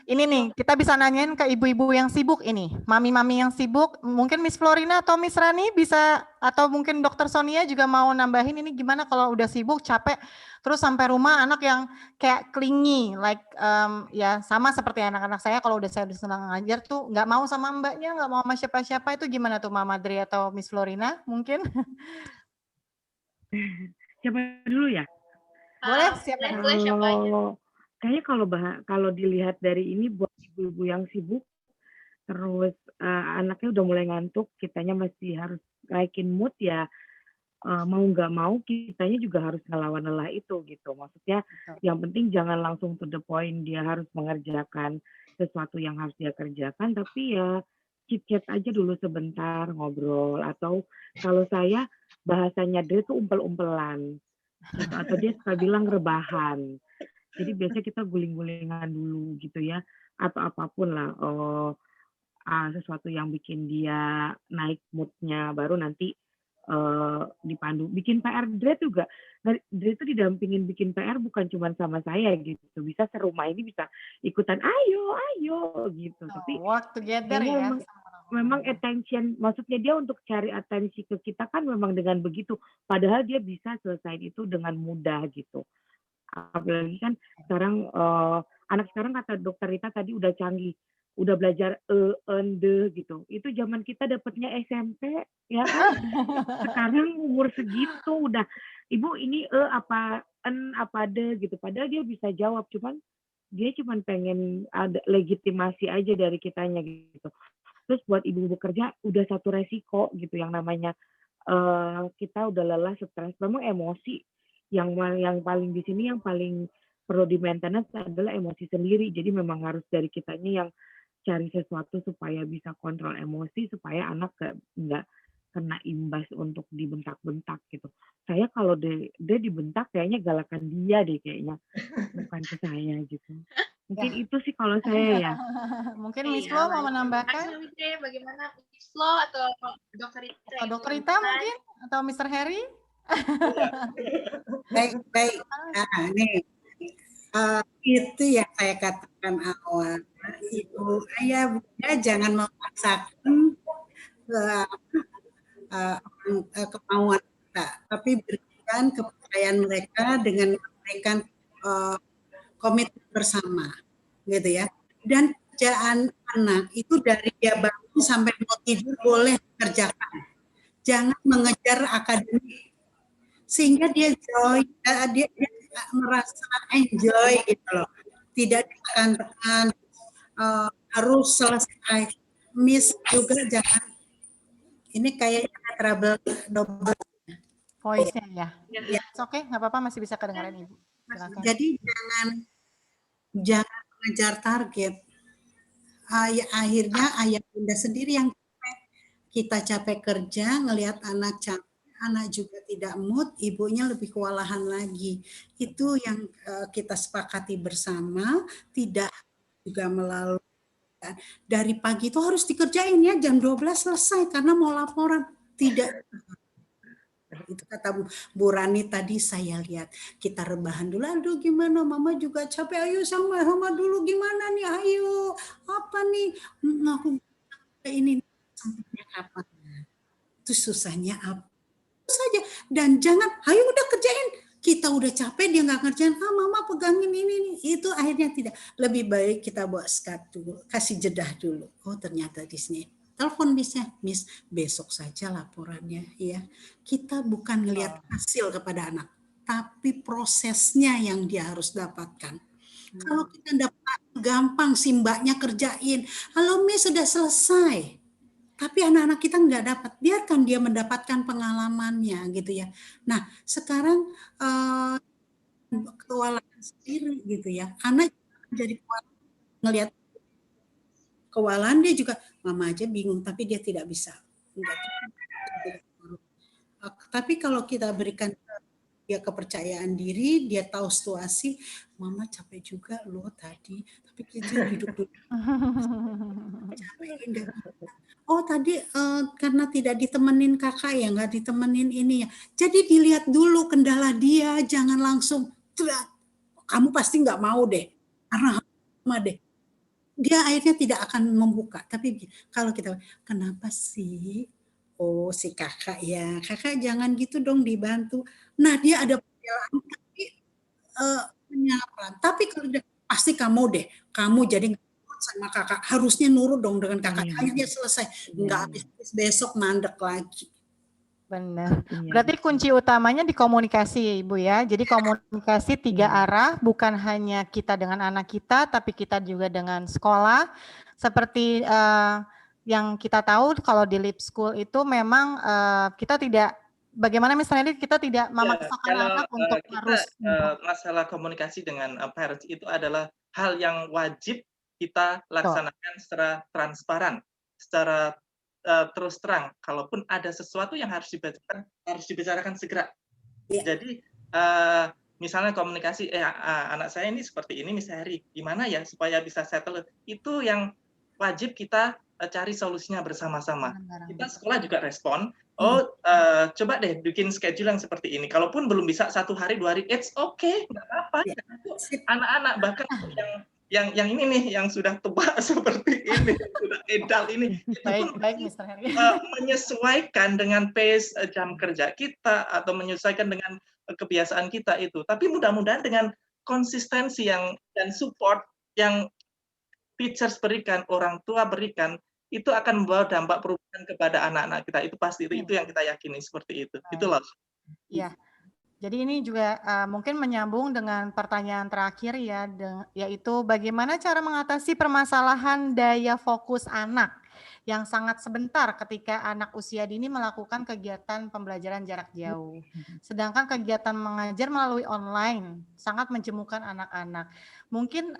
ini nih, kita bisa nanyain ke ibu-ibu yang sibuk ini, mami-mami yang sibuk, mungkin Miss Florina atau Miss Rani bisa, atau mungkin Dr. Sonia juga mau nambahin ini gimana kalau udah sibuk, capek, terus sampai rumah anak yang kayak clingy, like ya sama seperti anak-anak saya kalau udah saya senang ngajar tuh nggak mau sama mbaknya, nggak mau sama siapa-siapa, itu gimana tuh Mama Dri atau Miss Florina mungkin? Siapa dulu ya? Boleh, siapa dulu? Kayaknya kalau dilihat dari ini buat ibu-ibu yang sibuk, terus anaknya udah mulai ngantuk, kitanya masih harus naikin mood ya, mau nggak mau kitanya juga harus ngelawan lelah itu gitu. Maksudnya yang penting jangan langsung to the point dia harus mengerjakan sesuatu yang harus dia kerjakan, tapi ya chit-chat aja dulu sebentar, ngobrol. Atau kalau saya bahasanya dia tuh umpel-umpelan gitu, atau dia suka bilang rebahan. Jadi biasanya kita guling-gulingan dulu gitu ya, atau apapun lah, sesuatu yang bikin dia naik mood-nya, baru nanti dipandu. Bikin PR Dre juga, Dre itu didampingin bikin PR bukan cuma sama saya gitu, bisa serumah ini bisa ikutan ayo gitu. Tapi Work together kayaknya ya. memang attention, maksudnya dia untuk cari atensi ke kita kan memang dengan begitu, padahal dia bisa selesai itu dengan mudah gitu. Apalagi kan sekarang anak sekarang kata Dokter Rita tadi udah canggih, udah belajar de gitu. Itu zaman kita dapatnya SMP ya kan. Sekarang umur segitu udah, Ibu ini apa en apa de gitu. Padahal dia bisa jawab, dia cuman pengen ada legitimasi aja dari kitanya gitu. Terus buat ibu bekerja udah satu resiko gitu yang namanya kita udah lelah, stres, memang emosi yang paling di sini yang paling perlu di-maintenance adalah emosi sendiri. Jadi memang harus dari kitanya yang cari sesuatu supaya bisa kontrol emosi, supaya anak nggak kena imbas untuk dibentak-bentak gitu. Saya kalau dia dibentak kayaknya galakan dia deh kayaknya, bukan ke saya gitu. Mungkin itu sih kalau saya ya. Mungkin Miss Iya, Flo mau baik. menambahkan? Terima kasih, Dre. Bagaimana Miss Flo atau Dokter Rita? Atau yang Dokter mau Rita menambahkan? mungkin? Atau Mr. Harry? Baik. Nah, nih, itu yang saya katakan awal. Ibu, ayah, bunda jangan memaksakan kemauan kita, tapi berikan kepercayaan mereka dengan memberikan komitmen bersama, gitu ya. Dan kerjaan anak itu dari dia bangun sampai mau tidur boleh dikerjakan. Jangan mengejar akademik, sehingga dia dia merasa enjoy gitu loh. Tidak ditekan-tekan, harus selesai. Miss juga jangan. Ini kayaknya trouble double. Voice-nya ya. Ya. Oke, nggak apa-apa, masih bisa kedengaran Ibu. Silakan. Jadi jangan mengejar target. Akhirnya ayah bunda sendiri yang capek. Kita capek kerja, ngelihat anak capek, anak juga tidak mood, ibunya lebih kewalahan lagi. Itu yang kita sepakati bersama, tidak juga melalui dari pagi itu harus dikerjain ya, jam 12 selesai karena mau laporan. Tidak. Itu kata Bu Rani tadi, saya lihat kita rebahan dulu, aduh gimana mama juga capek, ayo sama dulu gimana nih, ayo apa nih, aku ini sempatnya kapan, itu susahnya apa saja. Dan jangan, ayo udah kerjain, kita udah capek dia nggak ngerjain, mama pegangin ini, itu akhirnya tidak. Lebih baik kita buat skat dulu, kasih jedah dulu. Oh ternyata di sini. Telepon Miss, besok saja laporannya ya. Kita bukan ngelihat hasil kepada anak, tapi prosesnya yang dia harus dapatkan. Kalau kita dapat gampang si mbaknya kerjain, halo Miss sudah selesai. Tapi anak-anak kita nggak dapat, biarkan dia mendapatkan pengalamannya gitu ya. Nah sekarang kewalahan sendiri gitu ya. Anak jadi ngelihat kewalahan, dia juga mama aja bingung tapi dia tidak bisa. Tapi kalau kita berikan dia kepercayaan diri, dia tahu situasi, mama capek juga loh tadi, tapi kita hidup dulu. Oh tadi karena tidak ditemenin kakak ya, nggak ditemenin ini ya. Jadi dilihat dulu kendala dia, jangan langsung kamu pasti nggak mau deh, karena mama deh. Dia akhirnya tidak akan membuka. Tapi kalau kita, kenapa sih? Oh si kakak ya, kakak jangan gitu dong, dibantu. Nah dia ada pembelaan tapi penyalaan. Tapi kalau dia, pasti kamu deh, kamu jadi nurut sama kakak, harusnya nurut dong dengan kakak. Akhirnya selesai, nggak habis besok mandek lagi. Benar. Berarti kunci utamanya di komunikasi Ibu ya. Jadi komunikasi 3 arah, bukan hanya kita dengan anak kita, tapi kita juga dengan sekolah. Seperti yang kita tahu kalau di Lip School itu memang kita tidak, bagaimana misalnya kita tidak memaksakan anak untuk harus. Masalah komunikasi dengan parents itu adalah hal yang wajib kita laksanakan secara transparan. secara terus terang. Kalaupun ada sesuatu yang harus dibicarakan segera. Jadi misalnya komunikasi, anak saya ini seperti ini, Miss Heri, gimana ya supaya bisa settle? Itu yang wajib kita cari solusinya bersama-sama. Kita sekolah juga respon, coba deh bikin schedule yang seperti ini. Kalaupun belum bisa 1 hari 2 hari, it's okay, nggak apa-apa. Anak-anak bahkan yang ini nih, yang sudah tua seperti ini, sudah edal ini, itu pun Mr. Heri. menyesuaikan dengan pace jam kerja kita atau menyesuaikan dengan kebiasaan kita itu. Tapi mudah-mudahan dengan konsistensi dan support yang teachers berikan, orang tua berikan, itu akan membawa dampak perubahan kepada anak-anak kita. Itu pasti, itu yang kita yakini seperti itu. Itulah. Iya. Jadi ini juga mungkin menyambung dengan pertanyaan terakhir ya, yaitu bagaimana cara mengatasi permasalahan daya fokus anak yang sangat sebentar ketika anak usia dini melakukan kegiatan pembelajaran jarak jauh. Sedangkan kegiatan mengajar melalui online sangat menjemukan anak-anak. Mungkin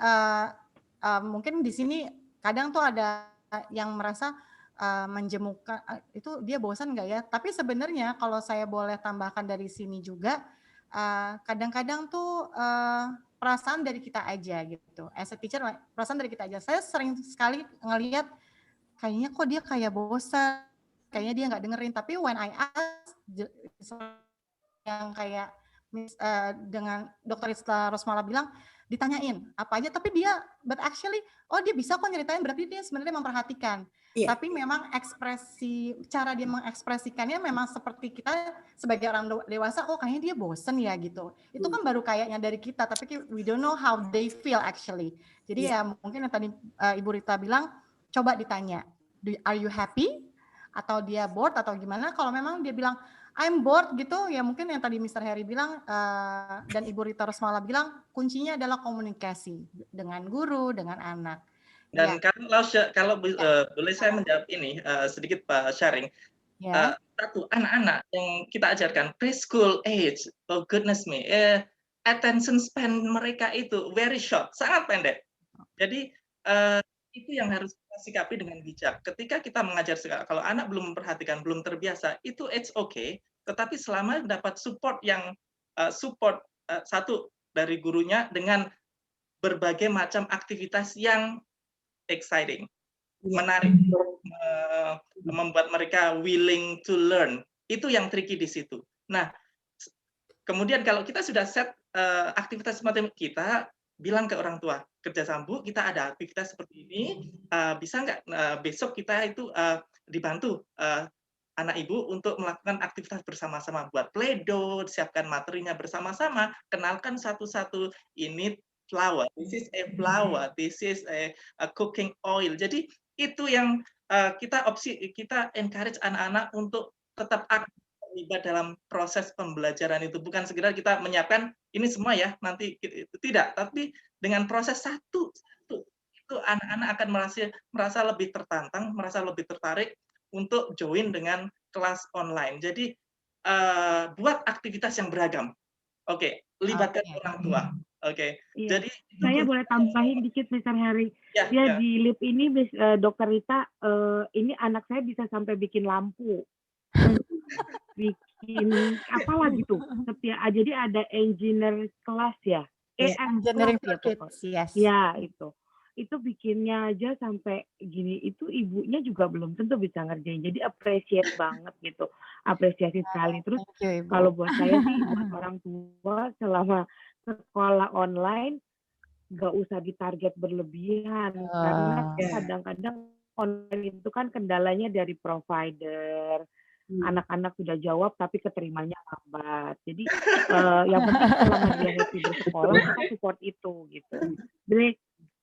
mungkin di sini kadang tuh ada yang merasa menjemukan, itu dia bosan nggak ya? Tapi sebenarnya kalau saya boleh tambahkan dari sini juga, kadang-kadang tuh perasaan dari kita aja gitu. As a teacher, perasaan dari kita aja. Saya sering sekali ngelihat kayaknya kok dia kayak bosan, kayaknya dia nggak dengerin. Tapi when I ask yang kayak dengan Dr. Isla Rosmala bilang, ditanyain apa aja, tapi dia but actually dia bisa kok nyeritain, berarti dia sebenarnya memperhatikan. Tapi memang cara dia mengekspresikannya memang seperti kita sebagai orang dewasa, kayaknya dia bosen ya gitu. Itu kan baru kayaknya dari kita, tapi we don't know how they feel actually. Jadi ya mungkin yang tadi Ibu Rita bilang, coba ditanya, are you happy? Atau dia bored atau gimana? Kalau memang dia bilang I'm bored gitu, ya mungkin yang tadi Mr. Heri bilang dan Ibu Rita Rosmala bilang, kuncinya adalah komunikasi dengan guru, dengan anak. Dan kalau boleh saya menjawab ini sedikit Pak sharing. Satu, anak-anak yang kita ajarkan preschool age, oh goodness me, attention span mereka itu very short, sangat pendek. Jadi itu yang harus kita sikapi dengan bijak. Ketika kita mengajar sekarang, kalau anak belum memperhatikan, belum terbiasa, itu it's okay. Tetapi selama dapat support yang satu dari gurunya dengan berbagai macam aktivitas yang exciting, menarik, membuat mereka willing to learn, itu yang tricky di situ. Nah, kemudian kalau kita sudah set aktivitas semacam kita bilang ke orang tua, kerjasama Bu, kita ada aktivitas seperti ini, bisa nggak besok kita itu dibantu anak ibu untuk melakukan aktivitas bersama-sama, buat play-doh, siapkan materinya bersama-sama, kenalkan satu-satu, ini flour, this is a flour, this is a cooking oil. Jadi itu yang kita encourage anak-anak untuk tetap aktif terlibat dalam proses pembelajaran itu, bukan sekedar kita menyiapkan ini semua ya nanti, tidak, tapi dengan proses satu itu anak-anak akan merasa lebih tertantang, merasa lebih tertarik untuk join dengan kelas online. Jadi buat aktivitas yang beragam. Oke, libatkan orang tua. Oke. Iya. Jadi saya boleh tambahin dikit, Mr. Harry. Dia di lip ini, Dokter Rita, ini anak saya bisa sampai bikin lampu, bikin apalah gitu. Jadi ada engineer kelas ya. Engineering kids, yes. Ya itu bikinnya aja sampai gini, itu ibunya juga belum tentu bisa ngerjain. Jadi appreciate banget gitu, apresiasi sekali. Terus kalau buat saya sih, buat orang tua selama sekolah online nggak usah ditarget berlebihan, karena kadang-kadang online itu kan kendalanya dari provider. Anak-anak sudah jawab tapi keterimanya lambat. Jadi yang penting selama dia happy bersekolah, kita support itu gitu.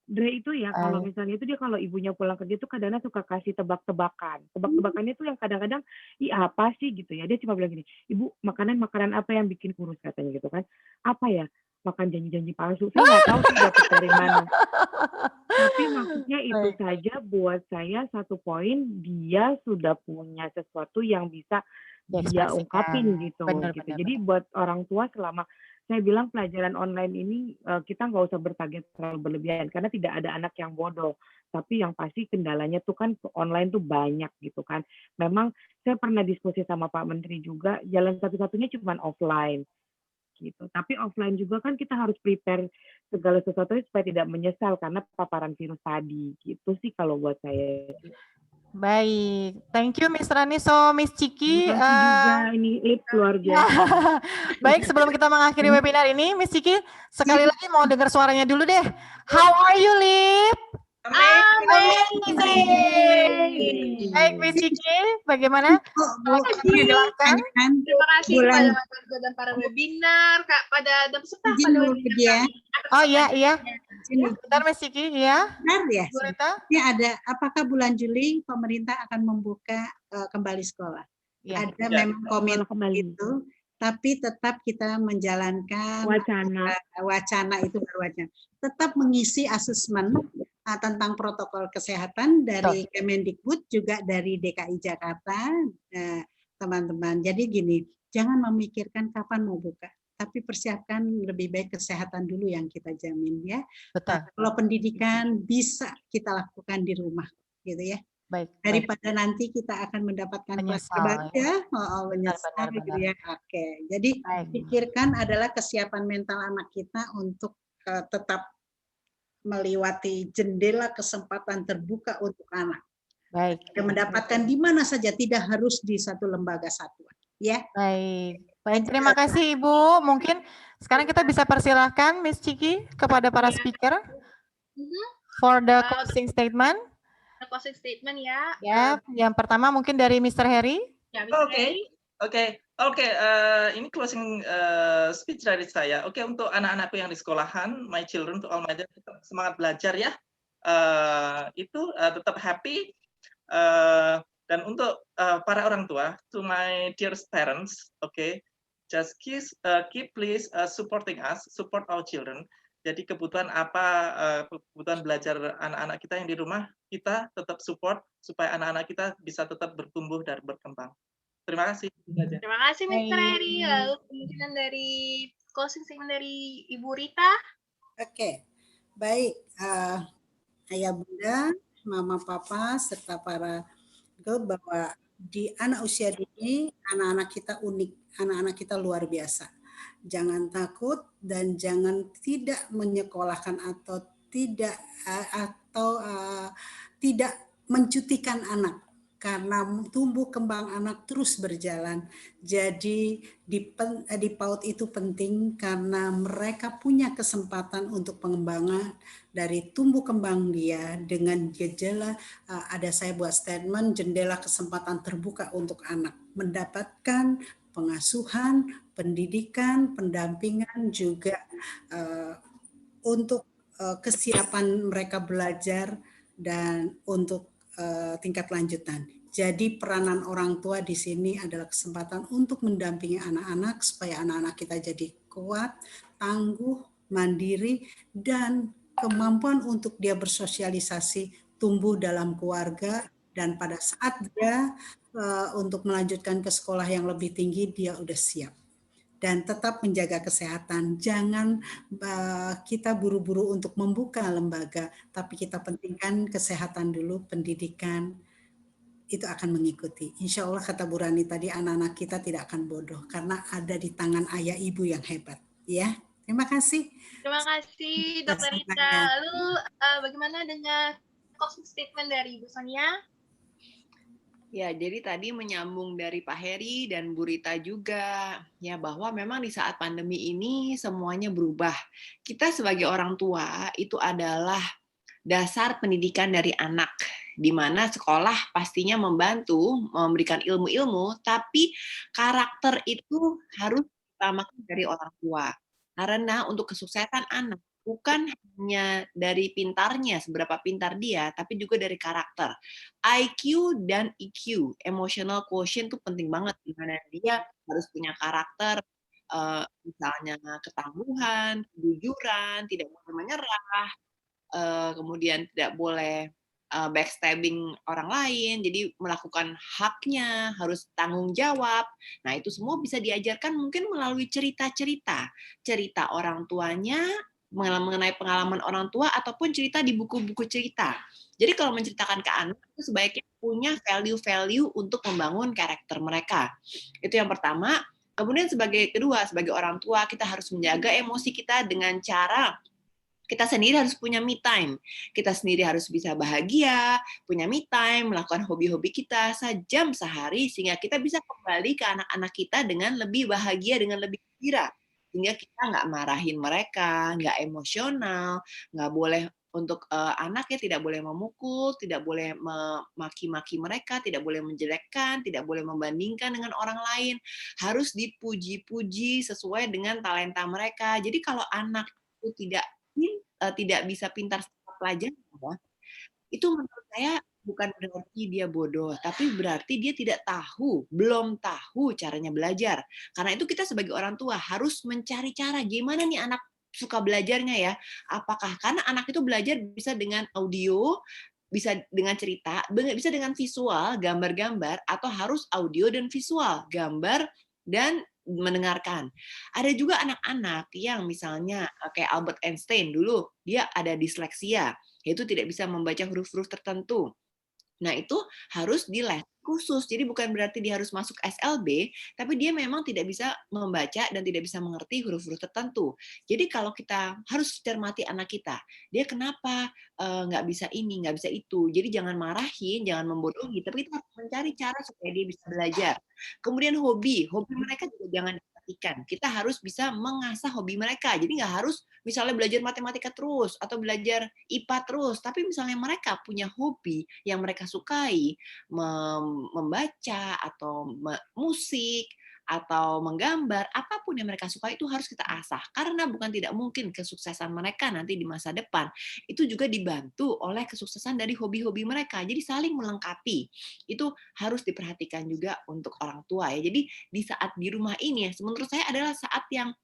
Dre itu ya, kalau misalnya itu dia kalau ibunya pulang kerja tuh kadang-kadang suka kasih tebak-tebakan. Tebak-tebakannya tuh yang kadang-kadang, apa sih gitu ya. Dia cuma bilang gini, Ibu, makanan apa yang bikin kurus katanya gitu kan. Apa ya? Makan janji-janji palsu. Saya nggak tahu sih dapat dari mana. Tapi maksudnya itu saja buat saya satu poin, dia sudah punya sesuatu yang bisa dia ungkapin gitu. Jadi buat orang tua selama saya bilang pelajaran online ini kita nggak usah bertarget terlalu berlebihan, karena tidak ada anak yang bodoh. Tapi yang pasti kendalanya tuh kan online tuh banyak gitu kan. Memang saya pernah diskusi sama Pak Menteri juga, jalan satu-satunya cuma offline gitu. Tapi offline juga kan kita harus prepare segala sesuatunya supaya tidak menyesal karena paparan virus tadi. Gitu sih kalau buat saya. Baik, thank you Miss Rani. So Miss Ciki, Terima kasih juga, ini Lips luar biasa. baik, sebelum kita mengakhiri webinar ini, Miss Ciki sekali lagi mau dengar suaranya dulu deh. How are you, Lip? Amazing. Baik, Miss Ciki, bagaimana? Terima kasih kepada Kak dan para webinar, Kak, pada dan peserta pada webinar. Oh iya. Bentar Miss Ciki, ya. Benar ya. Bu Rita? Ini ada, apakah bulan Juli pemerintah akan membuka kembali sekolah? Ya. Ada memang komitmen itu, tapi tetap kita menjalankan wacana itu berwacana. Tetap mengisi asesmen tentang protokol kesehatan dari Kemendikbud, juga dari DKI Jakarta, teman-teman. Jadi gini, jangan memikirkan kapan mau buka, tapi persiapkan lebih baik kesehatan dulu yang kita jamin ya. Betul. Kalau pendidikan bisa kita lakukan di rumah, gitu ya. Baik. Daripada nanti kita akan mendapatkan keluarga ya, menyesal gitu ya. Oke, jadi pikirkan adalah kesiapan mental anak kita untuk tetap melewati jendela kesempatan terbuka untuk anak. Baik. Dan mendapatkan di mana saja, tidak harus di satu lembaga satuan. Ya. Baik, terima kasih Ibu. Mungkin sekarang kita bisa persilahkan Miss Ciki kepada para speaker for the closing statement. Closing statement ya. Ya, yang pertama mungkin dari Mr. Harry. Ya, Mr. Harry. Oke, ini closing speech dari saya. Oke, untuk anak-anakku yang di sekolahan, my children, to all my children, tetap semangat belajar ya. Itu tetap happy. Dan untuk para orang tua, to my dearest parents, just keep please supporting us, support our children. Jadi kebutuhan kebutuhan belajar anak-anak kita yang di rumah, kita tetap support supaya anak-anak kita bisa tetap bertumbuh dan berkembang. Terima kasih. Terima kasih Mr. Harry. Lalu kemungkinan dari closing statement dari Ibu Rita. Oke, baik. Ayah bunda, mama papa, serta para bahwa di anak usia dini, anak-anak kita unik, anak-anak kita luar biasa. Jangan takut dan jangan tidak menyekolahkan atau tidak mencutikan anak. Karena tumbuh kembang anak terus berjalan. Jadi di PAUD itu penting karena mereka punya kesempatan untuk pengembangan dari tumbuh kembang dia dengan gejala, ada saya buat statement, jendela kesempatan terbuka untuk anak. Mendapatkan pengasuhan, pendidikan, pendampingan juga untuk kesiapan mereka belajar dan untuk tingkat lanjutan. Jadi peranan orang tua di sini adalah kesempatan untuk mendampingi anak-anak supaya anak-anak kita jadi kuat, tangguh, mandiri, dan kemampuan untuk dia bersosialisasi tumbuh dalam keluarga, dan pada saat dia untuk melanjutkan ke sekolah yang lebih tinggi dia udah siap. Dan tetap menjaga kesehatan. Jangan kita buru-buru untuk membuka lembaga, tapi kita pentingkan kesehatan dulu, pendidikan itu akan mengikuti. Insya Allah kata Bu Rani tadi, anak-anak kita tidak akan bodoh karena ada di tangan ayah ibu yang hebat. Ya, terima kasih. Terima kasih Dr. Rita. Lalu bagaimana dengan closing statement dari Ibu Sonia? Ya, jadi tadi menyambung dari Pak Heri dan Bu Rita juga, ya bahwa memang di saat pandemi ini semuanya berubah. Kita sebagai orang tua itu adalah dasar pendidikan dari anak, di mana sekolah pastinya membantu memberikan ilmu-ilmu, tapi karakter itu harus diutamakan dari orang tua. Karena untuk kesuksesan anak bukan hanya dari pintarnya, seberapa pintar dia, tapi juga dari karakter. IQ dan EQ, emotional quotient itu penting banget, di mana dia harus punya karakter, misalnya ketangguhan, kejujuran, tidak boleh menyerah, kemudian tidak boleh backstabbing orang lain, jadi melakukan haknya, harus tanggung jawab. Nah, itu semua bisa diajarkan mungkin melalui cerita-cerita orang tuanya, mengenai pengalaman orang tua ataupun cerita di buku-buku cerita. Jadi kalau menceritakan ke anak itu sebaiknya punya value-value untuk membangun karakter mereka. Itu yang pertama. Kemudian sebagai kedua, sebagai orang tua kita harus menjaga emosi kita dengan cara kita sendiri harus punya me time. Kita sendiri harus bisa bahagia, punya me time, melakukan hobi-hobi kita sejam sehari sehingga kita bisa kembali ke anak-anak kita dengan lebih bahagia, dengan lebih gembira. Sehingga kita nggak marahin mereka, nggak emosional, nggak boleh untuk anaknya tidak boleh memukul, tidak boleh memaki-maki mereka, tidak boleh menjelekkan, tidak boleh membandingkan dengan orang lain. Harus dipuji-puji sesuai dengan talenta mereka. Jadi kalau anak itu tidak bisa pintar secara pelajaran, itu menurut saya bukan berarti dia bodoh, tapi berarti dia tidak tahu, belum tahu caranya belajar. Karena itu kita sebagai orang tua harus mencari cara gimana nih anak suka belajarnya ya. Apakah karena anak itu belajar bisa dengan audio, bisa dengan cerita, bisa dengan visual, gambar-gambar, atau harus audio dan visual, gambar dan mendengarkan. Ada juga anak-anak yang misalnya kayak Albert Einstein dulu, dia ada disleksia, yaitu tidak bisa membaca huruf-huruf tertentu. Nah, itu harus di les khusus. Jadi bukan berarti dia harus masuk SLB, tapi dia memang tidak bisa membaca dan tidak bisa mengerti huruf-huruf tertentu. Jadi kalau kita harus cermati anak kita, dia kenapa nggak bisa ini, nggak bisa itu. Jadi jangan marahin, jangan membodohi, tapi kita harus mencari cara supaya dia bisa belajar. Kemudian hobi mereka juga jangan diperhatikan. Kita harus bisa mengasah hobi mereka. Jadi nggak harus misalnya belajar matematika terus atau belajar IPA terus, tapi misalnya mereka punya hobi yang mereka sukai, membaca atau musik atau menggambar, apapun yang mereka suka itu harus kita asah. Karena bukan tidak mungkin kesuksesan mereka nanti di masa depan itu juga dibantu oleh kesuksesan dari hobi-hobi mereka. Jadi saling melengkapi. Itu harus diperhatikan juga untuk orang tua ya. Jadi di saat di rumah ini ya, menurut saya adalah saat yang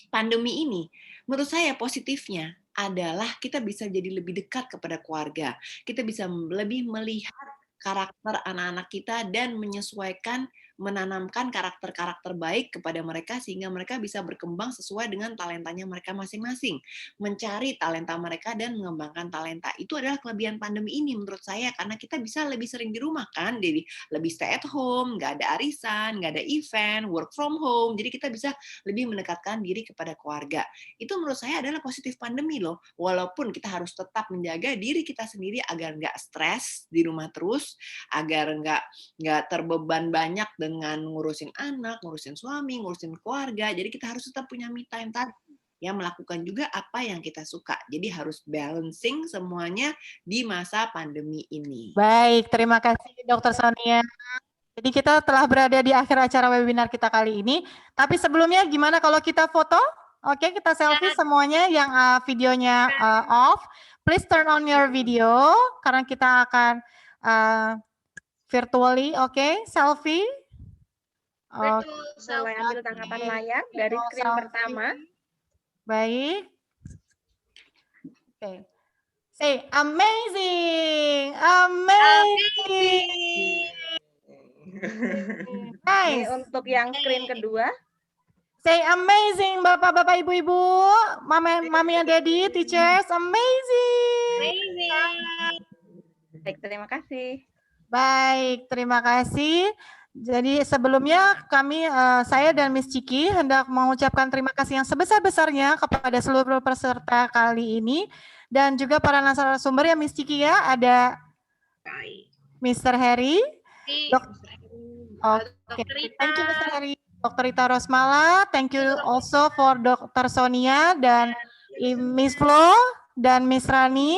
pandemi ini. Menurut saya positifnya adalah kita bisa jadi lebih dekat kepada keluarga. Kita bisa lebih melihat karakter anak-anak kita dan menyesuaikan, menanamkan karakter-karakter baik kepada mereka sehingga mereka bisa berkembang sesuai dengan talentanya mereka masing-masing. Mencari talenta mereka dan mengembangkan talenta. Itu adalah kelebihan pandemi ini menurut saya karena kita bisa lebih sering di rumah kan, jadi lebih stay at home, nggak ada arisan, nggak ada event, work from home. Jadi kita bisa lebih mendekatkan diri kepada keluarga. Itu menurut saya adalah positif pandemi loh. Walaupun kita harus tetap menjaga diri kita sendiri agar nggak stres di rumah terus, agar nggak terbeban banyak dengan ngurusin anak, ngurusin suami, ngurusin keluarga. Jadi kita harus tetap punya me time tadi. Ya, melakukan juga apa yang kita suka. Jadi harus balancing semuanya di masa pandemi ini. Baik, terima kasih Dr. Sonia. Jadi kita telah berada di akhir acara webinar kita kali ini. Tapi sebelumnya gimana kalau kita foto? Oke, kita selfie semuanya yang videonya off. Please turn on your video karena kita akan virtually, oke, selfie. Mulai ambil tangkapan layar dari screen pertama. Baik. Oke. Say amazing, amazing. Nice. Untuk yang screen kedua. Say amazing, bapak-bapak, ibu-ibu, mami and daddy, teachers, amazing. Amazing. Baik, terima kasih. Baik, terima kasih. Jadi sebelumnya saya dan Miss Ciki hendak mengucapkan terima kasih yang sebesar-besarnya kepada seluruh peserta kali ini dan juga para narasumber ya Miss Ciki ya, ada Mr. Harry, thank you Mr. Harry, Dr. Rita Rosmala, thank you also for Dr. Sonia dan Miss Flo dan Miss Rani,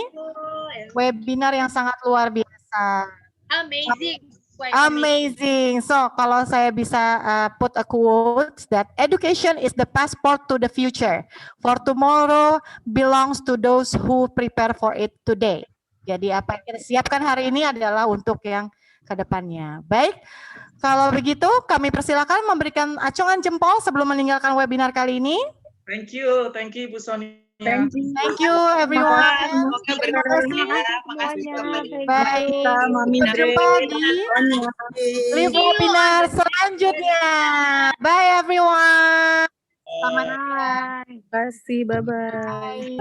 webinar yang sangat luar biasa. Amazing. Amazing. So, kalau saya bisa put a quote that education is the passport to the future. For tomorrow belongs to those who prepare for it today. Jadi apa yang kita siapkan hari ini adalah untuk yang ke depannya. Baik, kalau begitu kami persilakan memberikan acungan jempol sebelum meninggalkan webinar kali ini. Thank you Bu Sonia. Thank you everyone. Terima kasih. Baik, berjumpa di live webinar selanjutnya. Bye everyone. Selamat Bye. Terima kasih, bye-bye.